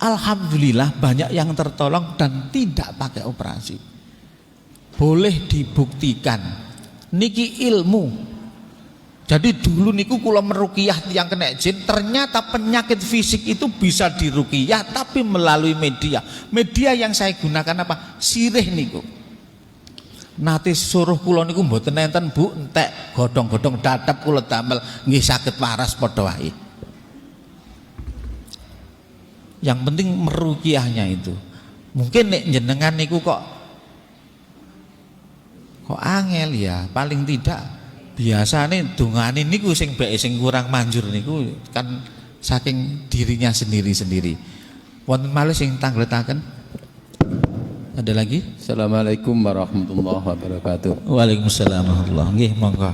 alhamdulillah banyak yang tertolong dan tidak pakai operasi. Boleh dibuktikan niki ilmu. Jadi dulu niku kula meruqyah tiyang kena jin, ternyata penyakit fisik itu bisa diruqyah tapi melalui media. Media yang saya gunakan apa? Sirih niku. Nate suruh kula niku mboten enten Bu, entek godhong-godhong dadap kula damel nggih saged waras padha wae. Yang penting meruqyahnya itu. Mungkin nek jenengan niku kok angel ya, paling tidak biasane dongane niku sing bae sing kurang manjur niku kan saking dirinya sendiri-sendiri. Wonten malih sing tangletaken? Ada lagi? Assalamualaikum warahmatullahi wabarakatuh. Waalaikumsalam warahmatullahi. Nggih, monggo.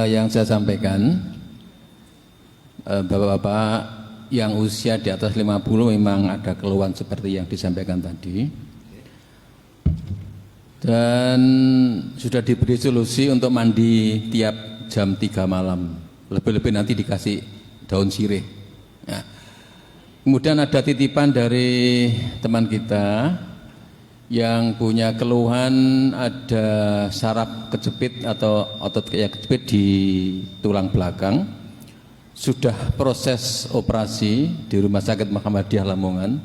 Yang saya sampaikan bapak-bapak yang usia di atas 50 memang ada keluhan seperti yang disampaikan tadi, dan sudah diberi solusi untuk mandi tiap jam 3 malam, lebih-lebih nanti dikasih daun sirih ya. Kemudian ada titipan dari teman kita yang punya keluhan ada saraf kejepit atau otot kayak kejepit di tulang belakang. Sudah proses operasi di Rumah Sakit Muhammadiyah Lamongan.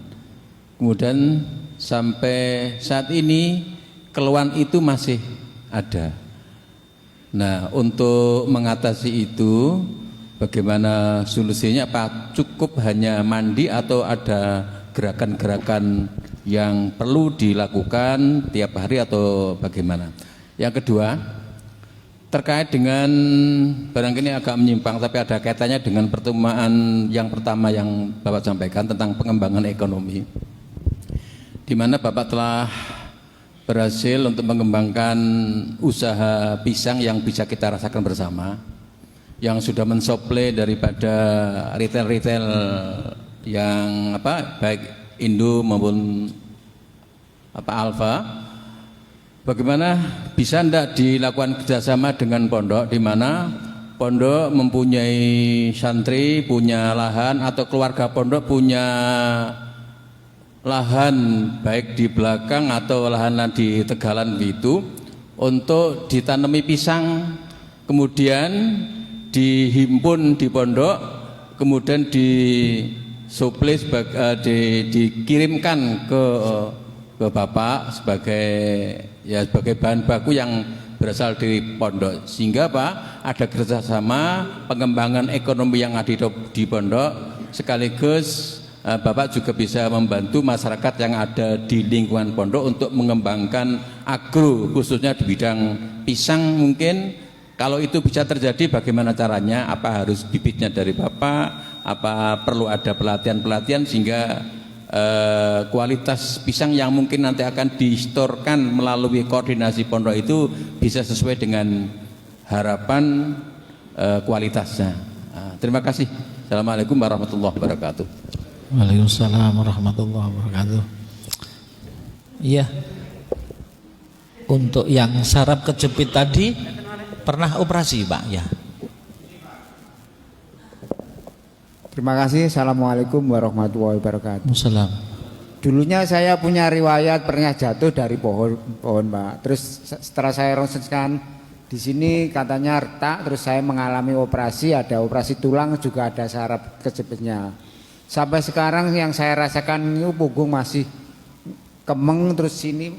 Kemudian sampai saat ini keluhan itu masih ada. Nah, untuk mengatasi itu bagaimana solusinya? Apa cukup hanya mandi atau ada gerakan-gerakan yang perlu dilakukan tiap hari atau bagaimana? Yang kedua, terkait dengan barangkali agak menyimpang tapi ada kaitannya dengan pertemuan yang pertama yang Bapak sampaikan tentang pengembangan ekonomi, di mana Bapak telah berhasil untuk mengembangkan usaha pisang yang bisa kita rasakan bersama, yang sudah mensuplai daripada retail-retail yang baik Indo maupun Alfa. Bagaimana bisa tidak dilakukan kerjasama dengan pondok, di mana pondok mempunyai santri, punya lahan, atau keluarga pondok punya lahan baik di belakang atau lahan di Tegalan itu untuk ditanami pisang, kemudian dihimpun di pondok, kemudian disuplai dikirimkan ke Bapak sebagai bahan baku yang berasal dari pondok, sehingga ada kerjasama pengembangan ekonomi yang ada di pondok, sekaligus Bapak juga bisa membantu masyarakat yang ada di lingkungan pondok untuk mengembangkan agro, khususnya di bidang pisang. Mungkin kalau itu bisa terjadi, bagaimana caranya? Apa harus bibitnya dari Bapak? Apa perlu ada pelatihan-pelatihan sehingga kualitas pisang yang mungkin nanti akan distorkan melalui koordinasi pondok itu bisa sesuai dengan harapan kualitasnya. Terima kasih. Assalamualaikum warahmatullahi wabarakatuh. Waalaikumsalam warahmatullahi wabarakatuh. Iya. Untuk yang saraf kejepit tadi pernah operasi, Pak? Ya. Terima kasih. Assalamualaikum warahmatullahi wabarakatuh. Waalaikumsalam. Dulunya saya punya riwayat pernah jatuh dari pohon Pak. Terus setelah saya ronsenkan di sini katanya retak, terus saya mengalami operasi, ada operasi tulang juga ada saraf kejepitnya. Sampai sekarang yang saya rasakan itu punggung masih kemeng, terus sini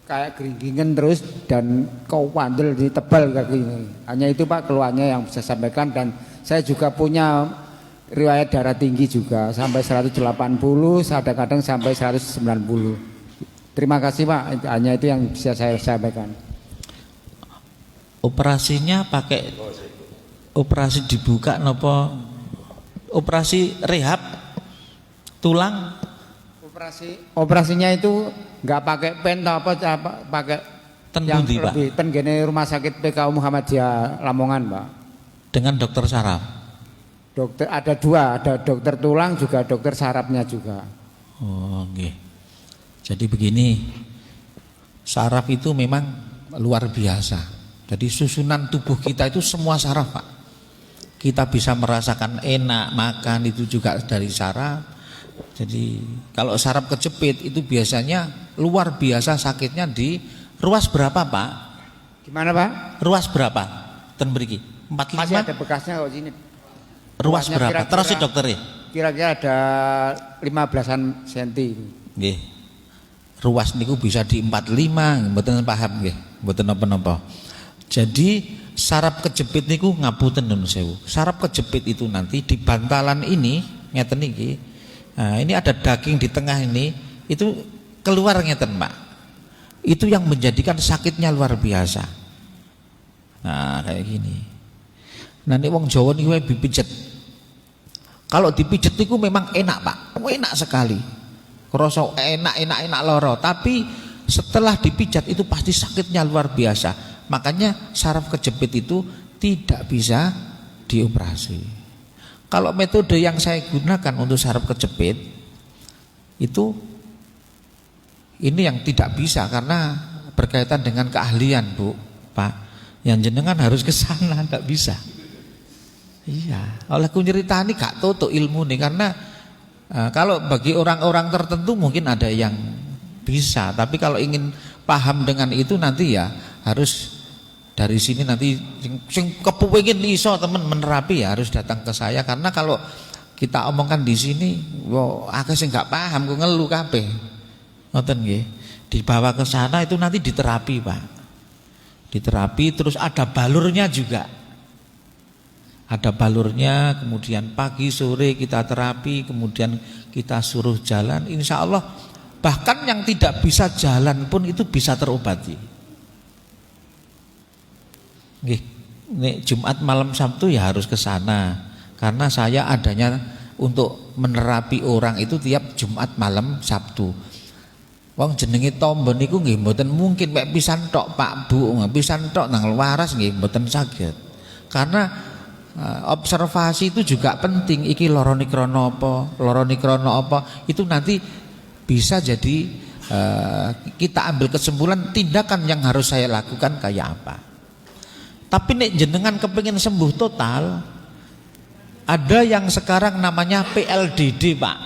kayak geringgingan terus, dan kau pandel di tebal kayak gini. Hanya itu Pak keluhannya yang bisa sampaikan, dan saya juga punya riwayat darah tinggi juga sampai 180, kadang-kadang sampai 190. Terima kasih Pak, hanya itu yang bisa saya sampaikan. Operasinya pakai operasi dibuka nopo operasi rehab tulang? Operasinya itu nggak pakai pen atau apa, pakai yang lebih tenggene Rumah Sakit PKU Muhammadiyah Lamongan Pak. Dengan dokter saraf? Dokter ada dua, ada dokter tulang juga dokter sarafnya juga. Oh, okay. Jadi begini, saraf itu memang luar biasa. Jadi susunan tubuh kita itu semua saraf Pak. Kita bisa merasakan enak makan itu juga dari saraf. Jadi kalau saraf kejepit itu biasanya luar biasa sakitnya di ruas berapa Pak? Gimana Pak? Ruas berapa? Ten mriki? 45? Masih ada bekasnya kok sini. Ruas berapa? Terus si dokter ya? Kira-kira ada 15-an senti. Nggih. Ruas niku bisa di 45, mboten paham nggih, mboten napa-napa. Jadi saraf kejepit niku ngapunten nun sewu. Saraf kejepit itu nanti di bantalan ini ngeten iki. Nah, ini ada daging di tengah ini, itu keluar ngeten Pak. Itu yang menjadikan sakitnya luar biasa. Nah, kayak gini. Nanti wong Jawa niku dipijet. Kalau dipijet niku memang enak Pak. Enak sekali. Kerasa enak loro, tapi setelah dipijat itu pasti sakitnya luar biasa. Makanya saraf kejepit itu tidak bisa dioperasi. Kalau metode yang saya gunakan untuk sarap kejepit itu ini yang tidak bisa karena berkaitan dengan keahlian, Bu, Pak. Yang jenengan harus ke sana, enggak bisa. Iya, oleh ku nyeritani gak toto ilmu nih karena kalau bagi orang-orang tertentu mungkin ada yang bisa, tapi kalau ingin paham dengan itu nanti ya harus dari sini nanti sing kepengin iso temen menerapi ya harus datang ke saya karena kalau kita omongkan di sini wow akeh sing gak paham kok ngeluh kabeh. Ngoten nggih. Dibawa ke sana itu nanti diterapi, Pak. Diterapi terus ada balurnya juga. Ada balurnya, kemudian pagi sore kita terapi, kemudian kita suruh jalan, insya Allah bahkan yang tidak bisa jalan pun itu bisa terobati. Nih, Jumat malam Sabtu ya harus ke sana karena saya adanya untuk menerapi orang itu tiap Jumat malam Sabtu. Wong jenenge tombo niku nggih mboten mungkin mek pisan tok Pak Bu, pisan tok nang waras nggih mboten saged. Karena observasi itu juga penting. Iki lorone krana apa, itu nanti bisa jadi kita ambil kesimpulan tindakan yang harus saya lakukan kayak apa. Tapi nek jenengan kepengin sembuh total, ada yang sekarang namanya PLDD, Pak.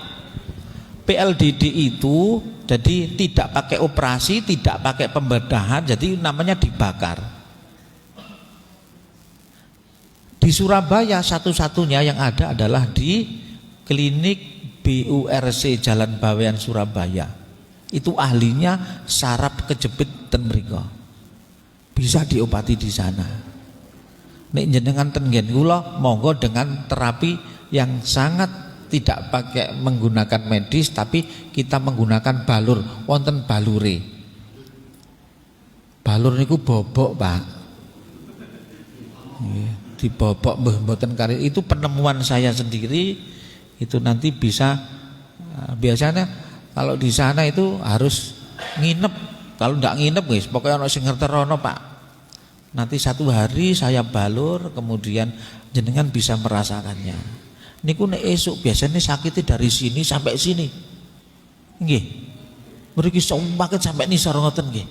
PLDD itu jadi tidak pakai operasi, tidak pakai pembedahan, jadi namanya dibakar. Di Surabaya satu-satunya yang ada adalah di klinik BURC Jalan Bawean Surabaya. Itu ahlinya saraf kejepit ten mriko. Bisa diobati di sana. Nek jenengan ten nggen kula monggo dengan terapi yang sangat tidak pakai menggunakan medis tapi kita menggunakan balur, wonten balure. Balur niku bobok, Pak. Nggih, dibobok mboten kari. Itu penemuan saya sendiri. Itu nanti bisa biasanya kalau di sana itu harus nginep. Kalau ndak nginep guys, pokoknya ono sing ngerterono, Pak. Nanti satu hari saya balur, kemudian jenengan bisa merasakannya. Niku nek esuk biasanya sakitnya dari sini sampai sini. Nggih. Mriki sumpakit sampai nisor ngoten nggih.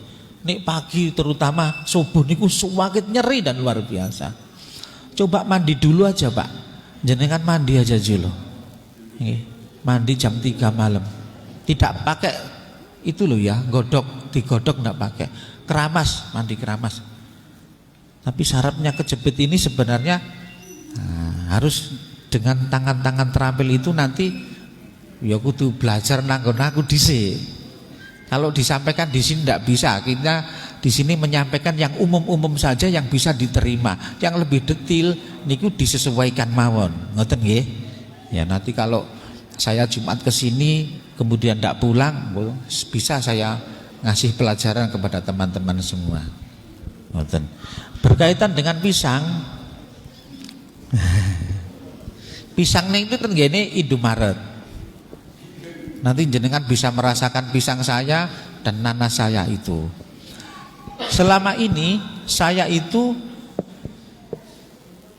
Nek pagi terutama subuh niku sumpakit nyeri dan luar biasa. Coba mandi dulu aja, Pak. Jenengan mandi aja dulu. Nggih. Mandi jam 3 malam. Tidak pakai itu loh ya, godok, digodok enggak pakai. Keramas, mandi keramas. Tapi sarafnya kejepit ini sebenarnya harus dengan tangan-tangan terampil itu nanti ya kudu belajar nanggon aku dhisik. Kalau disampaikan di sini tidak bisa, kita di sini menyampaikan yang umum-umum saja yang bisa diterima. Yang lebih detail niku disesuaikan mawon. Ngoten nggih. Ya nanti kalau saya Jumat ke sini kemudian tidak pulang, bisa saya ngasih pelajaran kepada teman-teman semua. Ngoten. Berkaitan dengan pisang. Pisang itu kan gini Indomaret. Nanti jenengan bisa merasakan pisang saya dan nanas saya itu. Selama ini saya itu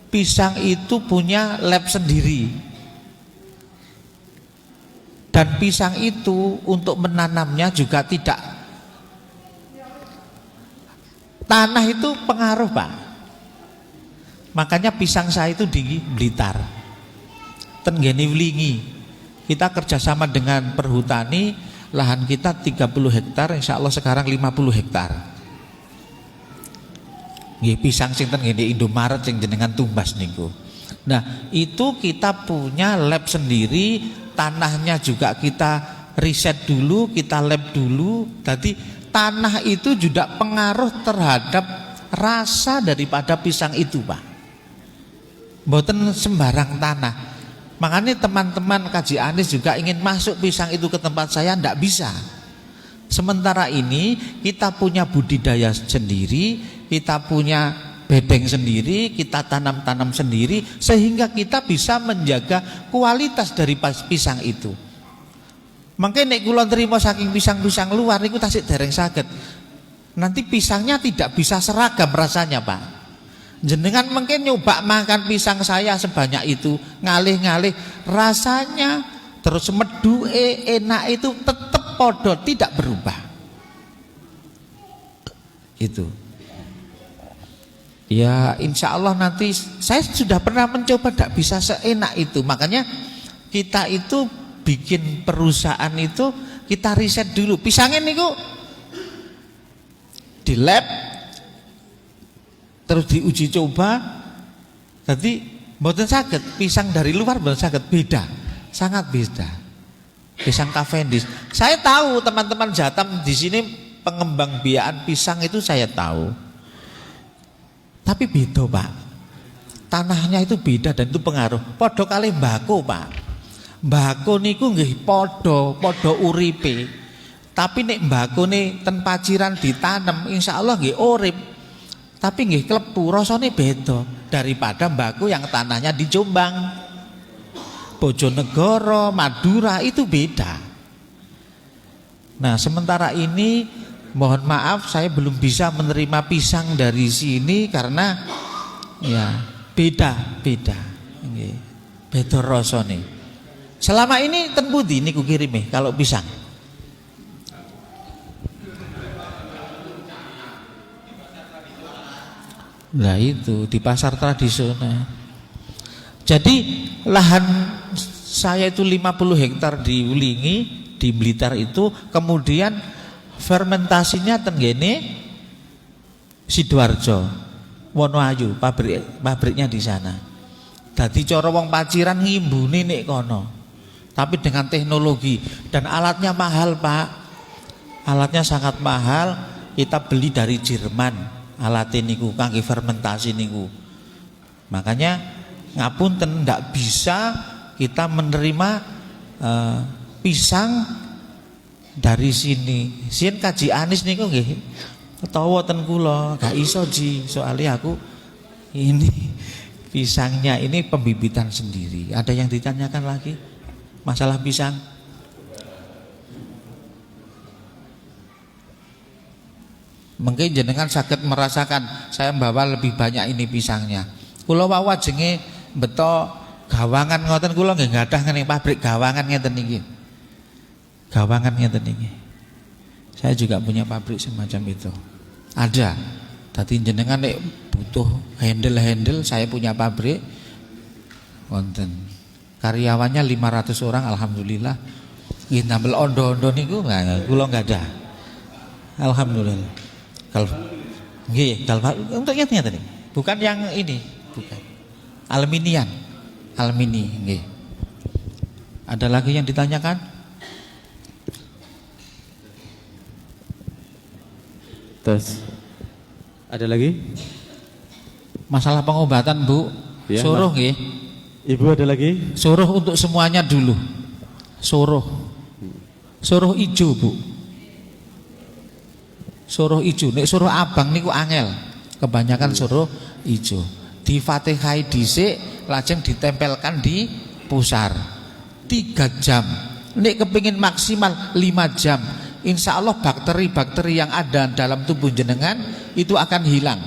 pisang itu punya lab sendiri. Dan pisang itu untuk menanamnya juga tidak, tanah itu pengaruh, Pak. Makanya pisang saya itu di Blitar, Tenggeni Wlingi. Kita kerjasama dengan perhutani, lahan kita 30 hektar, insya Allah sekarang 50 hektar. Nggih, pisang sing Tenggeni Indomaret sing jenengan tumbas niku. Nah, itu kita punya lab sendiri, tanahnya juga kita riset dulu, kita lab dulu. Jadi tanah itu juga pengaruh terhadap rasa daripada pisang itu, Pak. Mboten sembarang tanah. Makanya teman-teman kaji Anis juga ingin masuk pisang itu ke tempat saya, ndak bisa. Sementara ini kita punya budidaya sendiri, kita punya bedeng sendiri, kita tanam-tanam sendiri, sehingga kita bisa menjaga kualitas dari pisang itu. Makanya nek kula nrimo saking pisang-pisang luar niku tasik dereng saged. Nanti pisangnya tidak bisa seragam rasanya, Pak. Jenengan mungkin nyoba makan pisang saya sebanyak itu, ngalih-ngalih rasanya terus meduke enak itu tetap podo, tidak berubah. Itu. Ya insya Allah nanti saya sudah pernah mencoba, tidak bisa seenak itu. Makanya kita itu bikin perusahaan itu kita riset dulu. Pisangnya niku di lab terus diuji coba. Jadi mboten saged pisang dari luar mboten saged, beda. Sangat beda. Pisang Cavendish. Saya tahu teman-teman Jatam di sini pengembang biakan pisang itu saya tahu. Tapi beda Pak, tanahnya itu beda dan itu pengaruh. Podo kali mbako Pak, mbako niku nggih podo uripe. Tapi nek mbako nih ten paciran ditanam, insya Allah nggih urip. Tapi nggih klebu, rasane beda daripada mbako yang tanahnya di Jombang, Bojonegoro, Madura itu beda. Nah sementara ini mohon maaf saya belum bisa menerima pisang dari sini karena ya beda rasane. Selama ini ten pundi niku kirime kalau pisang? Nah itu di pasar tradisional. Jadi lahan saya itu 50 hektar di Ulingi, di Blitar itu, kemudian fermentasinya tenggene Sidoarjo, Wonoayu, pabriknya di sana. Dadi cara wong paciran ngimbuni nek kono. Tapi dengan teknologi dan alatnya mahal, Pak. Alatnya sangat mahal, kita beli dari Jerman. Alat niku kangge fermentasi niku. Makanya ngapunten ndak bisa kita menerima pisang dari sini. Sien kaji anis niku nggih utawa ten kula gak iso ji, soalnya aku ini pisangnya ini pembibitan sendiri. Ada yang ditanyakan lagi masalah pisang? Mungkin jenengan sakit merasakan saya membawa lebih banyak ini pisangnya. Kula wawa jenge beto gawangan ngoten, kula nggih gadah ngene pabrik gawangan ngeten iki. Gawangan ngeten iki. Saya juga punya pabrik semacam itu. Ada. Dadi jenengan nek butuh handle, saya punya pabrik wonten. Karyawannya 500 orang alhamdulillah. Nggih nambel ondo-ondo niku kula enggak ada. Alhamdulillah. Kalau nggih, untuk ngeten tadi. Bukan yang ini, bukan. Aluminium. Alumini nggih. Ada lagi yang ditanyakan? Terus ada lagi? Masalah pengobatan, Bu. Ya, suruh nggih. Ibu ada lagi? Suruh untuk semuanya dulu. Suruh ijo, Bu. Suruh ijo. Nek suruh abang niku angel. Kebanyakan suruh ijo. Di Fatihai dhisik, lajeng ditempelkan di pusar. 3 jam. Nek kepingin maksimal 5 jam. Insya Allah bakteri-bakteri yang ada dalam tubuh jenengan itu akan hilang.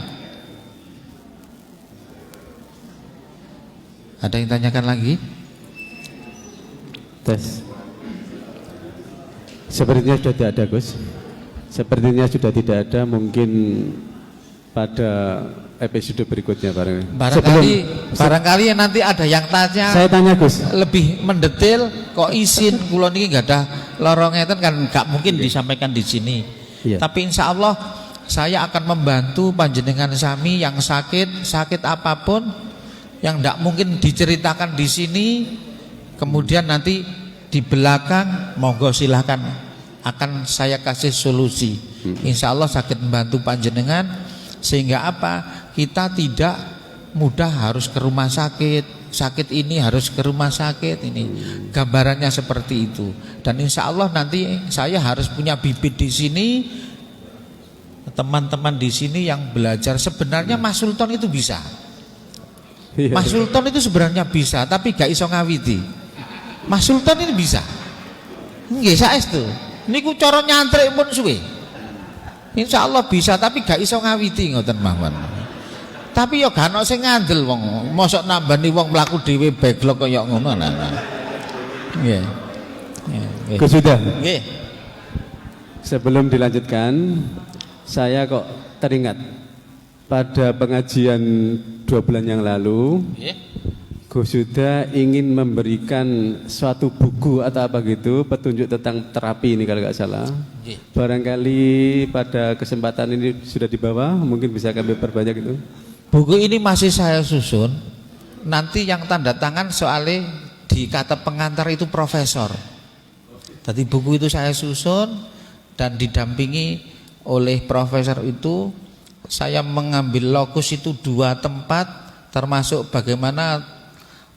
Ada yang tanyakan lagi? Tes. Sepertinya sudah tidak ada, Gus. Sepertinya sudah tidak ada. Mungkin pada episode berikutnya barangkali nanti ada yang tanya. Saya tanya, Gus. Lebih mendetail kok izin kula niki enggak ada lorong ngeten kan enggak mungkin disampaikan di sini. Iya. Tapi insya Allah saya akan membantu panjenengan sami yang sakit apapun yang enggak mungkin diceritakan di sini. Kemudian nanti di belakang monggo silahkan akan saya kasih solusi. Insya Allah sakit membantu panjenengan sehingga apa? Kita tidak mudah harus ke rumah sakit ini harus ke rumah sakit ini. Gambarannya seperti itu. Dan insya Allah nanti saya harus punya bibit di sini, teman-teman di sini yang belajar. Sebenarnya Mas Sultan itu bisa. Mas Sultan itu sebenarnya bisa, tapi gak iso ngawiti. Mas Sultan ini bisa. Nggih saestu. Niku cara nyantrik pun suwe. Insya Allah bisa, tapi gak iso ngawiti ngoten mawon. Tapi ya gak ono sing ngandel wong. Mosok nambani wong mlaku dhewe backlog kaya ngono. Nggih. Nggih. Sudah. Nggih. Sebelum dilanjutkan, saya kok teringat pada pengajian 2 bulan yang lalu, Gus Huda ingin memberikan suatu buku atau apa gitu, petunjuk tentang terapi ini kalau nggak salah. Barangkali pada kesempatan ini sudah dibawa, mungkin bisa kami perbanyak itu. Buku ini masih saya susun. Nanti yang tanda tangan soalnya di kata pengantar itu profesor. Tadi buku itu saya susun dan didampingi oleh profesor itu. Saya mengambil lokus itu 2 tempat, termasuk bagaimana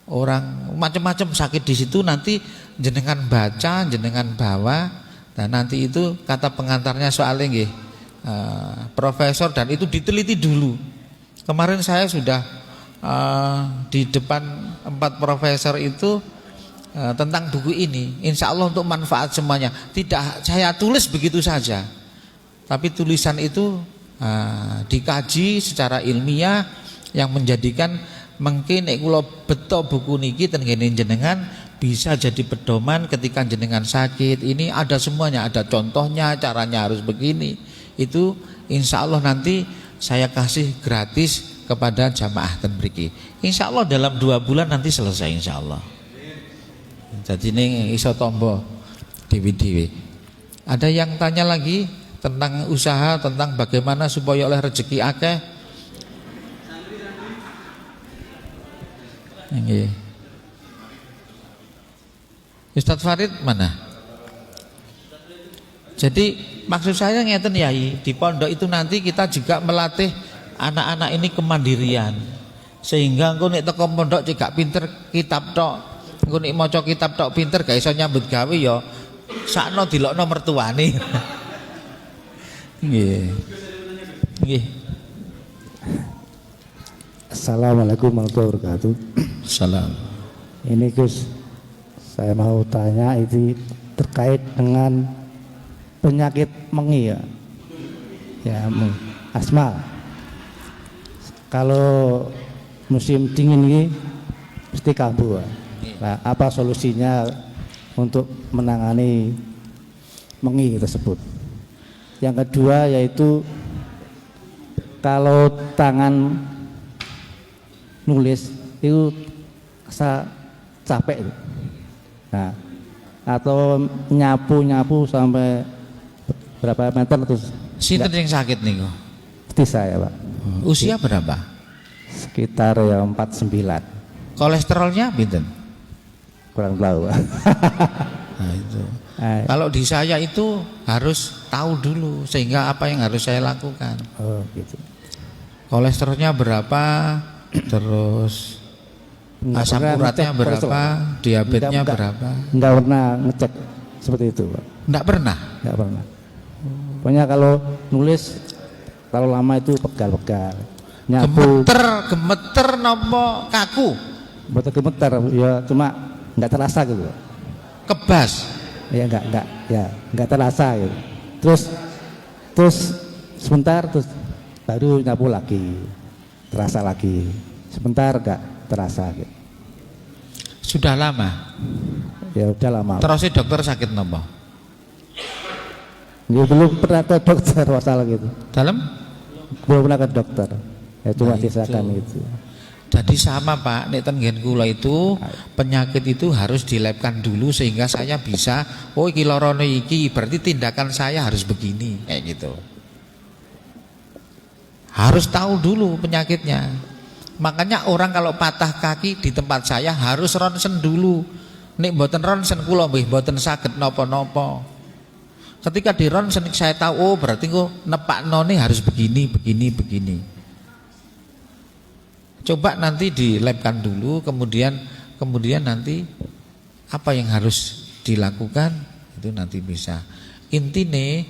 orang macam-macam sakit di situ, nanti jenengan baca, jenengan bawa, dan nanti itu kata pengantarnya soalnya nggih, profesor, dan itu diteliti dulu. Kemarin saya sudah di depan 4 profesor itu tentang buku ini, insya Allah untuk manfaat semuanya. Tidak saya tulis begitu saja, tapi tulisan itu dikaji secara ilmiah yang menjadikan mungkin nek kula beto buku niki ten kene jenengan bisa jadi pedoman ketika jenengan sakit. Ini ada semuanya, ada contohnya, caranya harus begini. Itu insya Allah nanti saya kasih gratis kepada jamaah ten mriki. Insya Allah dalam 2 bulan nanti selesai insya Allah. Jadi ini iso tombo dewi-dewi. Ada yang tanya lagi tentang usaha, tentang bagaimana supaya oleh rezeki akeh. Nggih. Ustadz Farid mana? Jadi maksud saya ngeten yai, di pondok itu nanti kita juga melatih anak-anak ini kemandirian. Sehingga engko nek teko pondok cekak pinter kitab tok, engko nek maca kitab tok pinter gak iso nyambut gawe ya sakno dilokno mertuane. Nggih. Nggih. Assalamualaikum warahmatullahi wabarakatuh. Salam. Ini Gus, saya mau tanya itu terkait dengan penyakit mengi ya. Ya, asma. Kalau musim dingin ini pasti kambuh. Nah, apa solusinya untuk menangani mengi tersebut? Yang kedua yaitu kalau tangan nulis itu rasa capek, nah atau nyapu sampai berapa meter terus. Sinten yang sakit niku? Seperti saya Pak. Usia berapa? Sekitar ya 49. Kolesterolnya pinten? Kurang tahu. Nah itu. Kalau di saya itu harus tahu dulu sehingga apa yang harus saya lakukan. Oh gitu. Kolesterolnya berapa, terus asam uratnya berapa, diabetesnya berapa? Enggak pernah ngecek seperti itu Pak. Enggak pernah? Enggak pernah. Pokoknya kalau nulis terlalu lama itu pegal-pegal. Gemeter nopo kaku? Gemeter ya, cuma enggak terasa gitu. Kebas? Ya enggak terasa gitu. Terus sebentar terus baru nyapu lagi, terasa lagi. Sebentar enggak terasa gitu. Sudah lama? Ya udah lama. Terus dokter sakit nopo? Ya belum pernah ke dokter masalah gitu. Dalam? Belum pernah ke dokter. Ya cuma Nah, disakan gitu. Jadi sama Pak, nek ten nggen kula itu penyakit itu harus dilabkan dulu sehingga saya bisa, oh iki lorone iki, berarti tindakan saya harus begini, kayak gitu. Harus tahu dulu penyakitnya. Makanya orang kalau patah kaki di tempat saya harus ronsen dulu. Nek mboten ronsen kula nggih mboten saged napa-napa. Ketika di ronsen saya tahu, oh berarti kok nepaknone harus begini. Coba nanti dilabkan dulu, kemudian nanti apa yang harus dilakukan itu nanti bisa. Intine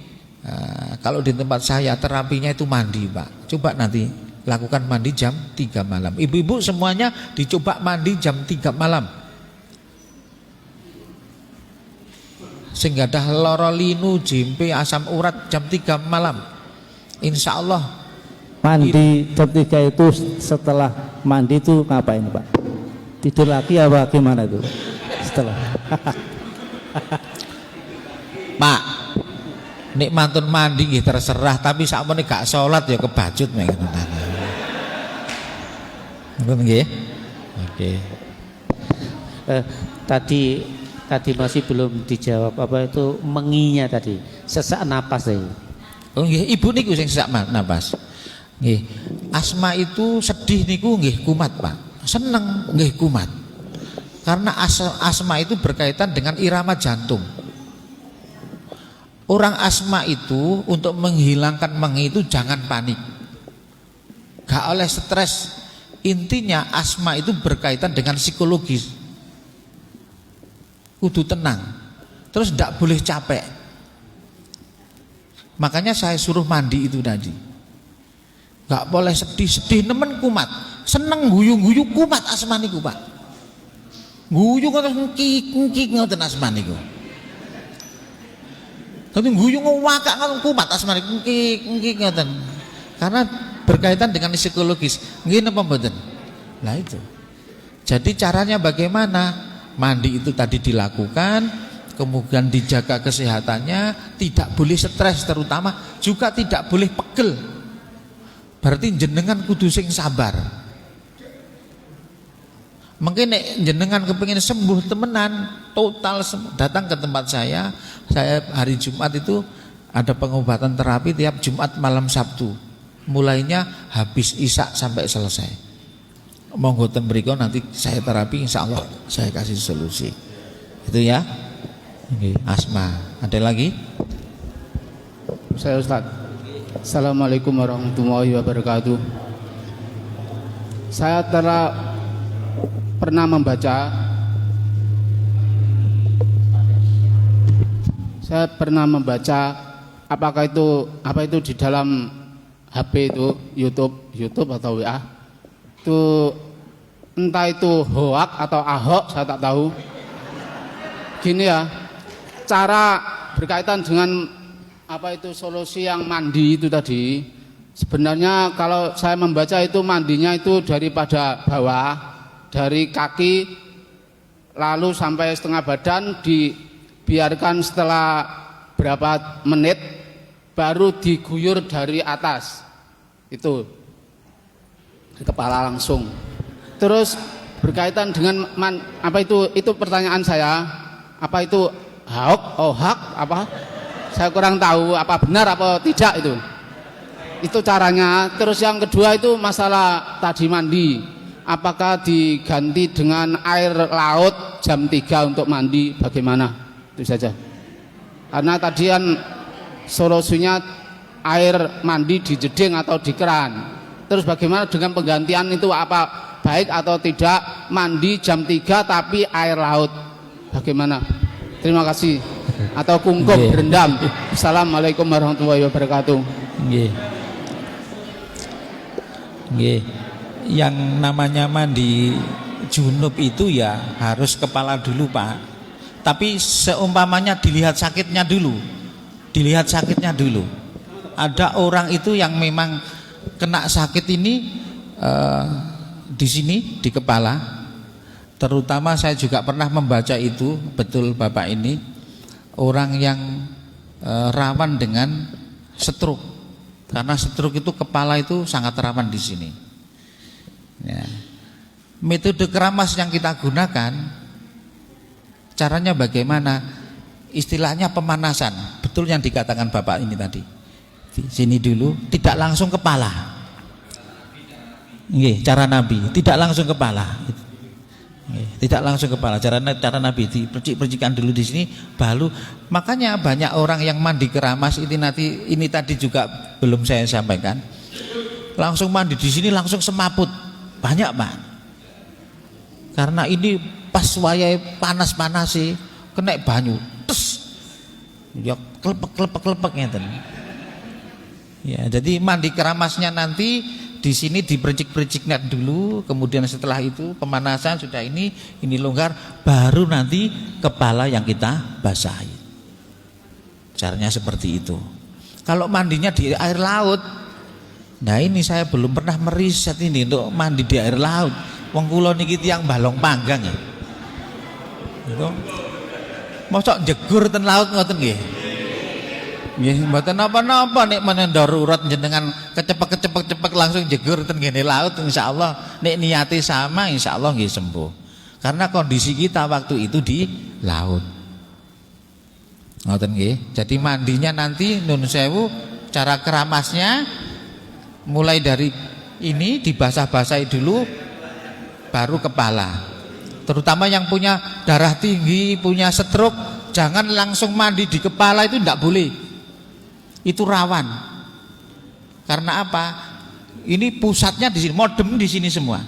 kalau di tempat saya terapinya itu mandi Pak. Coba nanti lakukan mandi jam 3 malam. Ibu-ibu semuanya dicoba mandi jam 3 malam. Sehingga dah loro linu, jimpe, asam urat jam 3 malam. Insya Allah Mandi jam 3 itu setelah mandi itu ngapain Pak? Tidur lagi apa gimana itu? Setelah Pak, nek mantun mandi nggih terserah, tapi sakmene gak salat ya kebacut mek ngoten. Ngoten nggih? Oke. Tadi masih belum dijawab apa itu menginya tadi, sesak napas tadi. Oh nggih, ibu niku sing sesak napas. Nggih. Asma itu sedih niku nggih kumat, Pak. Seneng nggih kumat. Karena asma itu berkaitan dengan irama jantung. Orang asma itu untuk menghilangkan mengi itu jangan panik. Gak oleh stres. Intinya asma itu berkaitan dengan psikologis. Kudu tenang. Terus tidak boleh capek. Makanya saya suruh mandi itu tadi. Gak boleh sedih-sedih nemen kumat. Seneng guyu-guyu kumat asma niku, Pak. Guyu ngoten ngkik ngoten asma niku. Tapi guyu ngewakak ngoten kumat asma niku ngkik ngoten. Karena berkaitan dengan psikologis. Nggih napa mboten? Lah itu. Jadi caranya bagaimana? Mandi itu tadi dilakukan, kemudian dijaga kesehatannya, tidak boleh stres, terutama juga tidak boleh pegel. Berarti jenengan kudu sing sabar. Mungkin jenengan kepingin sembuh temenan, total datang ke tempat saya hari Jumat itu ada pengobatan terapi tiap Jumat malam Sabtu. Mulainya habis Isya sampai selesai. Monggo ten mriko nanti saya terapi, insya Allah saya kasih solusi. Itu ya. Asma. Ada lagi? Saya Ustaz. Assalamualaikum warahmatullahi wabarakatuh. Saya pernah membaca apa itu di dalam HP itu YouTube atau WA itu, entah itu hoak atau ahok, saya tak tahu. Gini ya, cara berkaitan dengan apa itu solusi yang mandi itu tadi. Sebenarnya kalau saya membaca itu mandinya itu daripada bawah, dari kaki lalu sampai setengah badan, dibiarkan setelah berapa menit baru diguyur dari atas itu di kepala langsung. Terus berkaitan dengan apa itu pertanyaan saya, apa itu hoak apa, saya kurang tahu apa benar apa tidak itu caranya. Terus yang kedua itu masalah tadi mandi, apakah diganti dengan air laut jam 3 untuk mandi, bagaimana? Itu saja. Karena tadi kan solusinya air mandi di jeding atau di keran. Terus bagaimana dengan penggantian itu, apa baik atau tidak mandi jam 3 tapi air laut, bagaimana? Terima kasih. Atau kungkup berendam. Assalamualaikum warahmatullahi wabarakatuh. Yang namanya mandi junub itu ya harus kepala dulu, Pak. Tapi seumpamanya dilihat sakitnya dulu. Ada orang itu yang memang kena sakit ini di sini di kepala. Terutama saya juga pernah membaca itu, betul Bapak ini, orang yang rawan dengan stroke. Karena stroke itu kepala itu sangat rawan di sini. Ya. Metode keramas yang kita gunakan, caranya bagaimana? Istilahnya pemanasan. Betul yang dikatakan Bapak ini tadi. Di sini dulu, tidak langsung kepala. Cara Nabi, tidak langsung kepala. Tidak langsung kepala. Cara Nabi dipercik-percikan dulu di sini, baru. Makanya banyak orang yang mandi keramas ini tadi juga belum saya sampaikan. Langsung mandi di sini langsung semaput. Banyak, Pak. Karena ini pas wayai panas-panas sih, kena banyu. Ya kelepek ngeten. Ya, jadi mandi keramasnya nanti di sini dipercik-perciknya dulu, kemudian setelah itu pemanasan sudah ini longgar, baru nanti kepala yang kita basahi. Caranya seperti itu. Kalau mandinya di air laut, Nah ini saya belum pernah meriset ini untuk mandi di air laut. Wong kula niki tiyang balong panggang ya. Itu mosok jegur ten laut ngoten nggih. Nggih mboten napa-napa nek menen darurat jenengan kecepek langsung jegur ten ngene laut insyaallah nek niati sama insyaallah nggih sembuh. Karena kondisi kita waktu itu di laut. Ngoten nggih. Jadi mandinya nanti nun sewu cara keramasnya mulai dari ini dibasah-basahi dulu baru kepala. Terutama yang punya darah tinggi, punya stroke, jangan langsung mandi di kepala, itu tidak boleh. Itu rawan. Karena apa? Ini pusatnya di sini, modem di sini semua.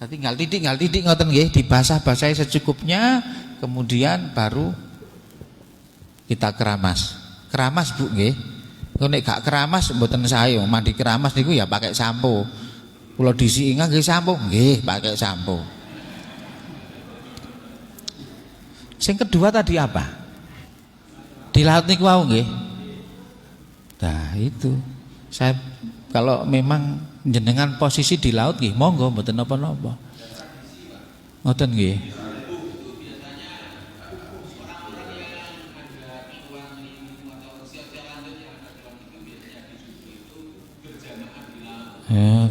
Tinggal titik ngoten nggih, dibasah-basahi secukupnya, kemudian baru kita keramas. Keramas Bu nggih. Nek gak keramas mboten sae, mandi keramas niku ya pakai sampo. Kula disi ingat nggih sampo, nggih pakai sampo. Sing kedua tadi apa? Di laut niku wau nggih. Nah, itu. Saya kalau memang jenengan posisi di laut nggih, monggo mboten napa-napa. Ngoten nggih.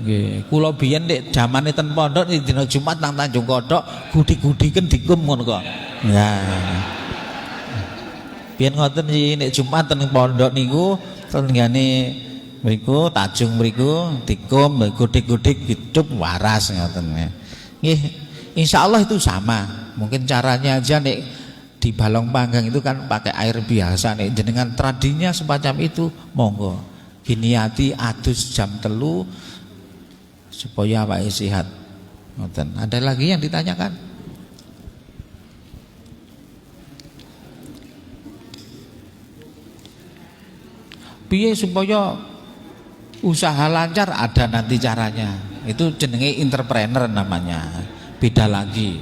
Oke, kula biyen nek jamane ten pondok dina Jumat nang Tanjung Kodok gudi-gudiken dikum ngono kok. Nah. Biyen ngoten iki nek Jumat ten pondok niku tenggane mriku Tajung mriku dikum gudik-gudik hidup waras ngoten. Nggih, insyaallah itu sama. Mungkin caranya aja nek di balong panggang itu kan pakai air biasa, nek jenengan tradinya semacam itu monggo. Giniati adus jam 3 supaya awake sehat. Ngoten. Ada lagi yang ditanyakan? Piye supaya usaha lancar? Ada nanti caranya. Itu jenenge entrepreneur namanya. Beda lagi.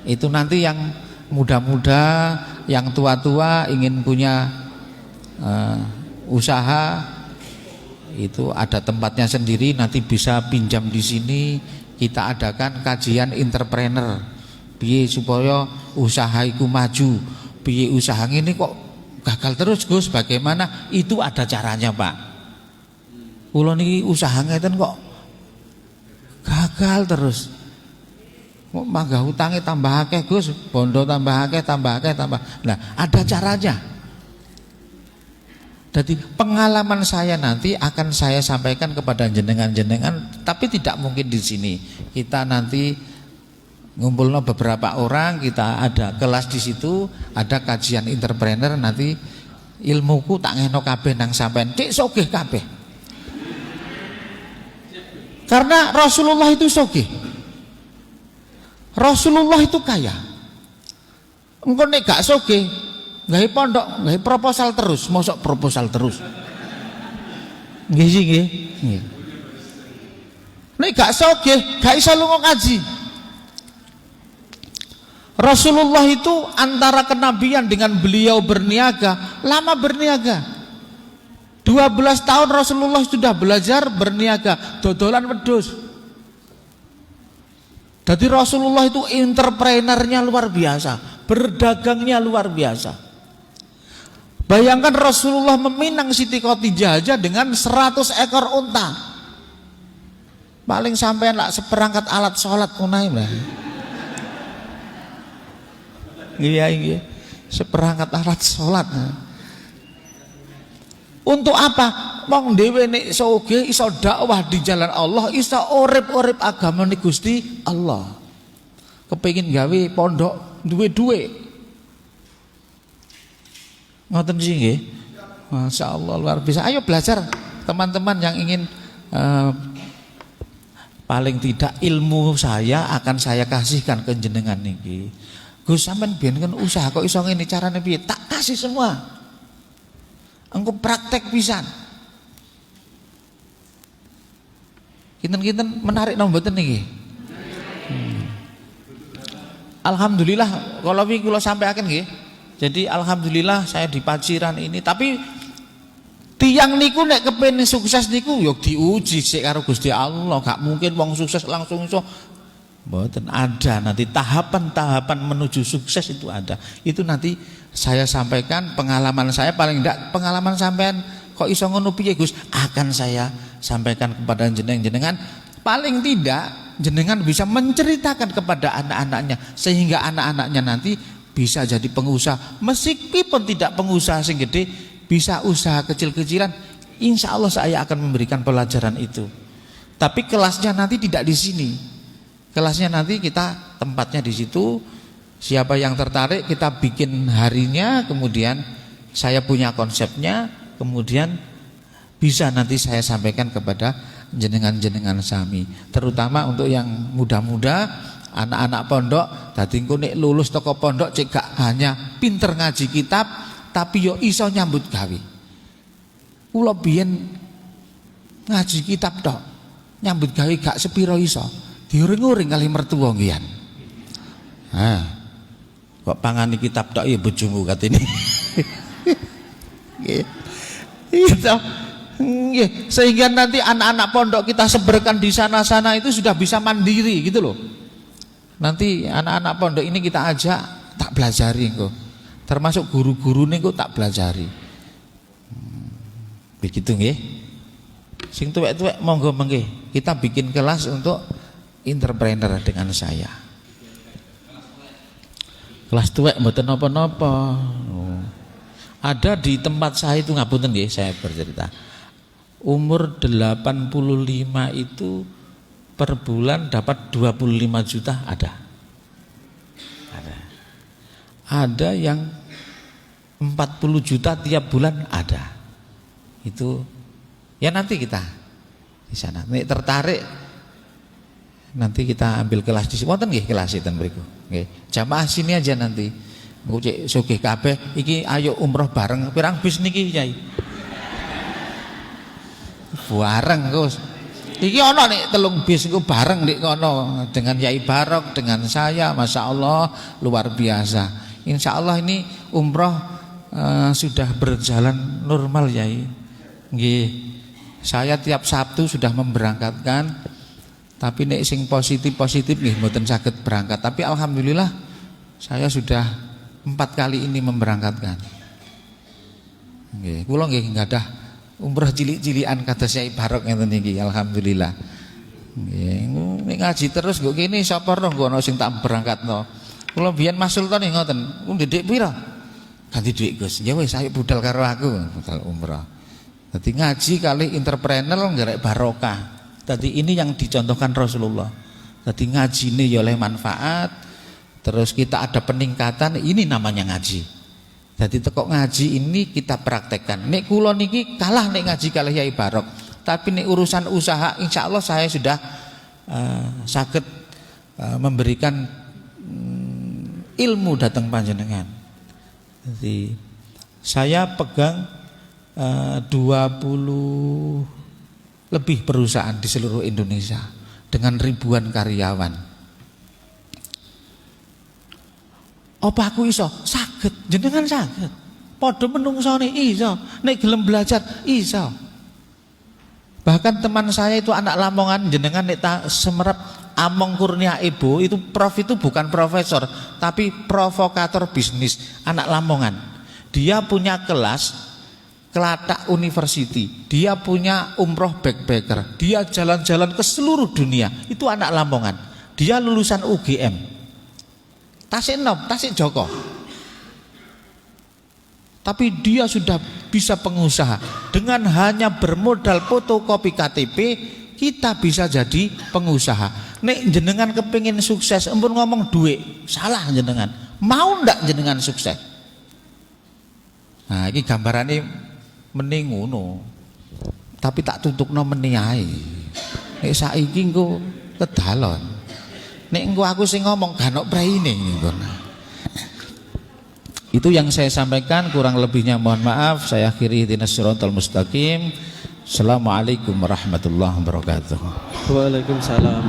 Itu nanti yang muda-muda, yang tua-tua ingin punya usaha itu ada tempatnya sendiri, nanti bisa pinjam di sini. Kita adakan kajian entrepreneur. Piye supaya usaha iku maju? Piye usaha ini kok gagal terus Gus? Bagaimana? Itu ada caranya Pak. Kula niki usaha ngeten kok gagal terus. Kok mangga utange tambah akeh Gus, bondo tambah akeh. Nah, ada caranya. Jadi pengalaman saya nanti akan saya sampaikan kepada jenengan-jenengan, tapi tidak mungkin di sini. Kita nanti ngumpulno beberapa orang, kita ada kelas di situ, ada kajian entrepreneur, nanti ilmuku tak ngeno kabeh nang sampean. Cek sogeh kabeh. Karena Rasulullah itu sogeh. Rasulullah itu kaya. Engko nek gak sogeh gawe pondok, gawe proposal terus, mosok proposal terus. Nggih sih nggih. Nek gak sogeh, gak iso lunga kaji. Rasulullah itu antara kenabian dengan beliau berniaga, lama berniaga. 12 tahun Rasulullah sudah belajar berniaga, dodolan wedhus. Jadi Rasulullah itu entrepreneurnya luar biasa, berdagangnya luar biasa. Bayangkan Rasulullah meminang Siti Khadijah aja dengan 100 ekor unta. Paling sampean lah seperangkat alat sholat unai lah. Iya. Seperangkat alat sholat. Untuk apa? Wong dhewe nek sugih iso dakwah di jalan Allah, iso urip-urip agamane Gusti Allah. Kepengin gawe pondok duwe duit. Ngoten sih nggih. Masya Allah luar biasa. Ayo belajar teman-teman yang ingin paling tidak ilmu saya akan saya kasihkan ke jenengan niki. Gus sampean biyen kan usaha kok iso ngene carane piye? Tak kasih semua. Engko praktek pisan. Kinten-kinten menarik napa mboten niki? Alhamdulillah kalau wingi kula sampaikan nggih. Jadi alhamdulillah saya di Paciran ini, tapi Tiang niku nek kepengin sukses niku ya diuji sik karo Gusti Allah. Gak mungkin wong sukses langsung iso. Mboten, ada nanti tahapan-tahapan menuju sukses itu ada. Itu nanti saya sampaikan pengalaman saya, paling enggak pengalaman sampean kok iso ngono piye Gus, akan saya sampaikan kepada jenengan. Paling tidak jenengan bisa menceritakan kepada anak-anaknya sehingga anak-anaknya nanti bisa jadi pengusaha. Meskipun tidak pengusaha sing gede, bisa usaha kecil-kecilan. Insya Allah saya akan memberikan pelajaran itu. Tapi kelasnya nanti tidak di sini. Kelasnya nanti kita tempatnya di situ. Siapa yang tertarik kita bikin harinya, kemudian saya punya konsepnya, kemudian bisa nanti saya sampaikan kepada jenengan-jenengan sami, terutama untuk yang muda-muda, anak-anak pondok. Dadi engko nek lulus teko pondok cek gak hanya pinter ngaji kitab, tapi yo iso nyambut gawe. Kula biyen ngaji kitab tok, nyambut gawe gak sepiro iso. Diuring-uring kali mertua ngian. Kok pangani kitab tok ya bojomu katene. Gitu. Sehingga nanti anak-anak pondok kita sebarkan di sana-sana itu sudah bisa mandiri gitu loh. Nanti anak-anak pondok ini kita ajak tak belajari kok. Termasuk guru-guru nih kok tak belajari. Begitu nggih. Sing tuwek-tuwek monggo mengke kita bikin kelas untuk entrepreneur dengan saya. Kelas tuwek mboten napa-napa. Ada di tempat saya itu, ngapunten nggih saya bercerita. Umur 85 itu per bulan dapat 25 juta ada. Ada yang 40 juta tiap bulan ada. Itu ya nanti kita di sana. Nek tertarik nanti kita ambil kelas di sini. Wonten nggih kelas itu mriku. Nggih. Jamaah sini aja nanti. Engko cek sugih kabeh iki ayo umroh bareng. Pirang bis niki Kyai? Bareng Gus. Iki ana nek 3 bis iku bareng nek kono dengan Yai Barok, dengan saya, Masya Allah luar biasa. Insya Allah ini umroh sudah berjalan normal Yai. Nggih. Saya tiap Sabtu sudah memberangkatkan. Tapi nek sing positif nggih mboten saged berangkat. Tapi alhamdulillah saya sudah 4 kali ini memberangkatkan. Nggih, kula nggih gadah umroh cilik-cilikan kados Syekh Barok ngeten iki, alhamdulillah. Nggih, nek ngaji terus kok kene sapa roh kok ana sing tak berangkatno. Kula biyen Mas Sultan nggih ngoten, ndedek pira? Ganti dhuwit Gus. Ya wis ayo budal karo aku, budal umroh. Dadi ngaji kali entrepreneur ngerek barokah. Tadi ini yang dicontohkan Rasulullah. Tadi ngajine ya oleh manfaat. Terus kita ada peningkatan, ini namanya ngaji. Jadi tekok ngaji ini kita praktekkan. Nek kula niki kalah nek ngaji kalih Yai Barok. Tapi nek urusan usaha insya Allah saya sudah saged memberikan ilmu datang panjenengan. Jadi saya pegang 20 lebih perusahaan di seluruh Indonesia dengan ribuan karyawan. Apa aku iso? Saged, jenengan saged. Padha menungsone iso, nek gelem belajar iso. Bahkan teman saya itu anak Lamongan, jenengan nek semerap Among Kurnia Ibu itu prof itu bukan profesor, tapi provokator bisnis, anak Lamongan. Dia punya kelas Kelatak University, dia punya umroh backpacker, dia jalan-jalan ke seluruh dunia. Itu anak Lamongan. Dia lulusan UGM. Tasik Nom, Tasik Joko. Tapi dia sudah bisa pengusaha. Dengan hanya bermodal fotokopi KTP, kita bisa jadi pengusaha. Nek jenengan kepingin sukses, empun ngomong duit, salah jenengan. Mau ndak jenengan sukses? Nah, ini gambarannya mending ngono. Tapi tak tutukno meni ae. Nek saiki engko kedalon. Nek engko aku sing ngomong ganok praine ngono. Itu yang saya sampaikan, kurang lebihnya mohon maaf. Saya akhiri ihdinas siratal mustaqim. Assalamualaikum warahmatullahi wabarakatuh. Waalaikumsalam.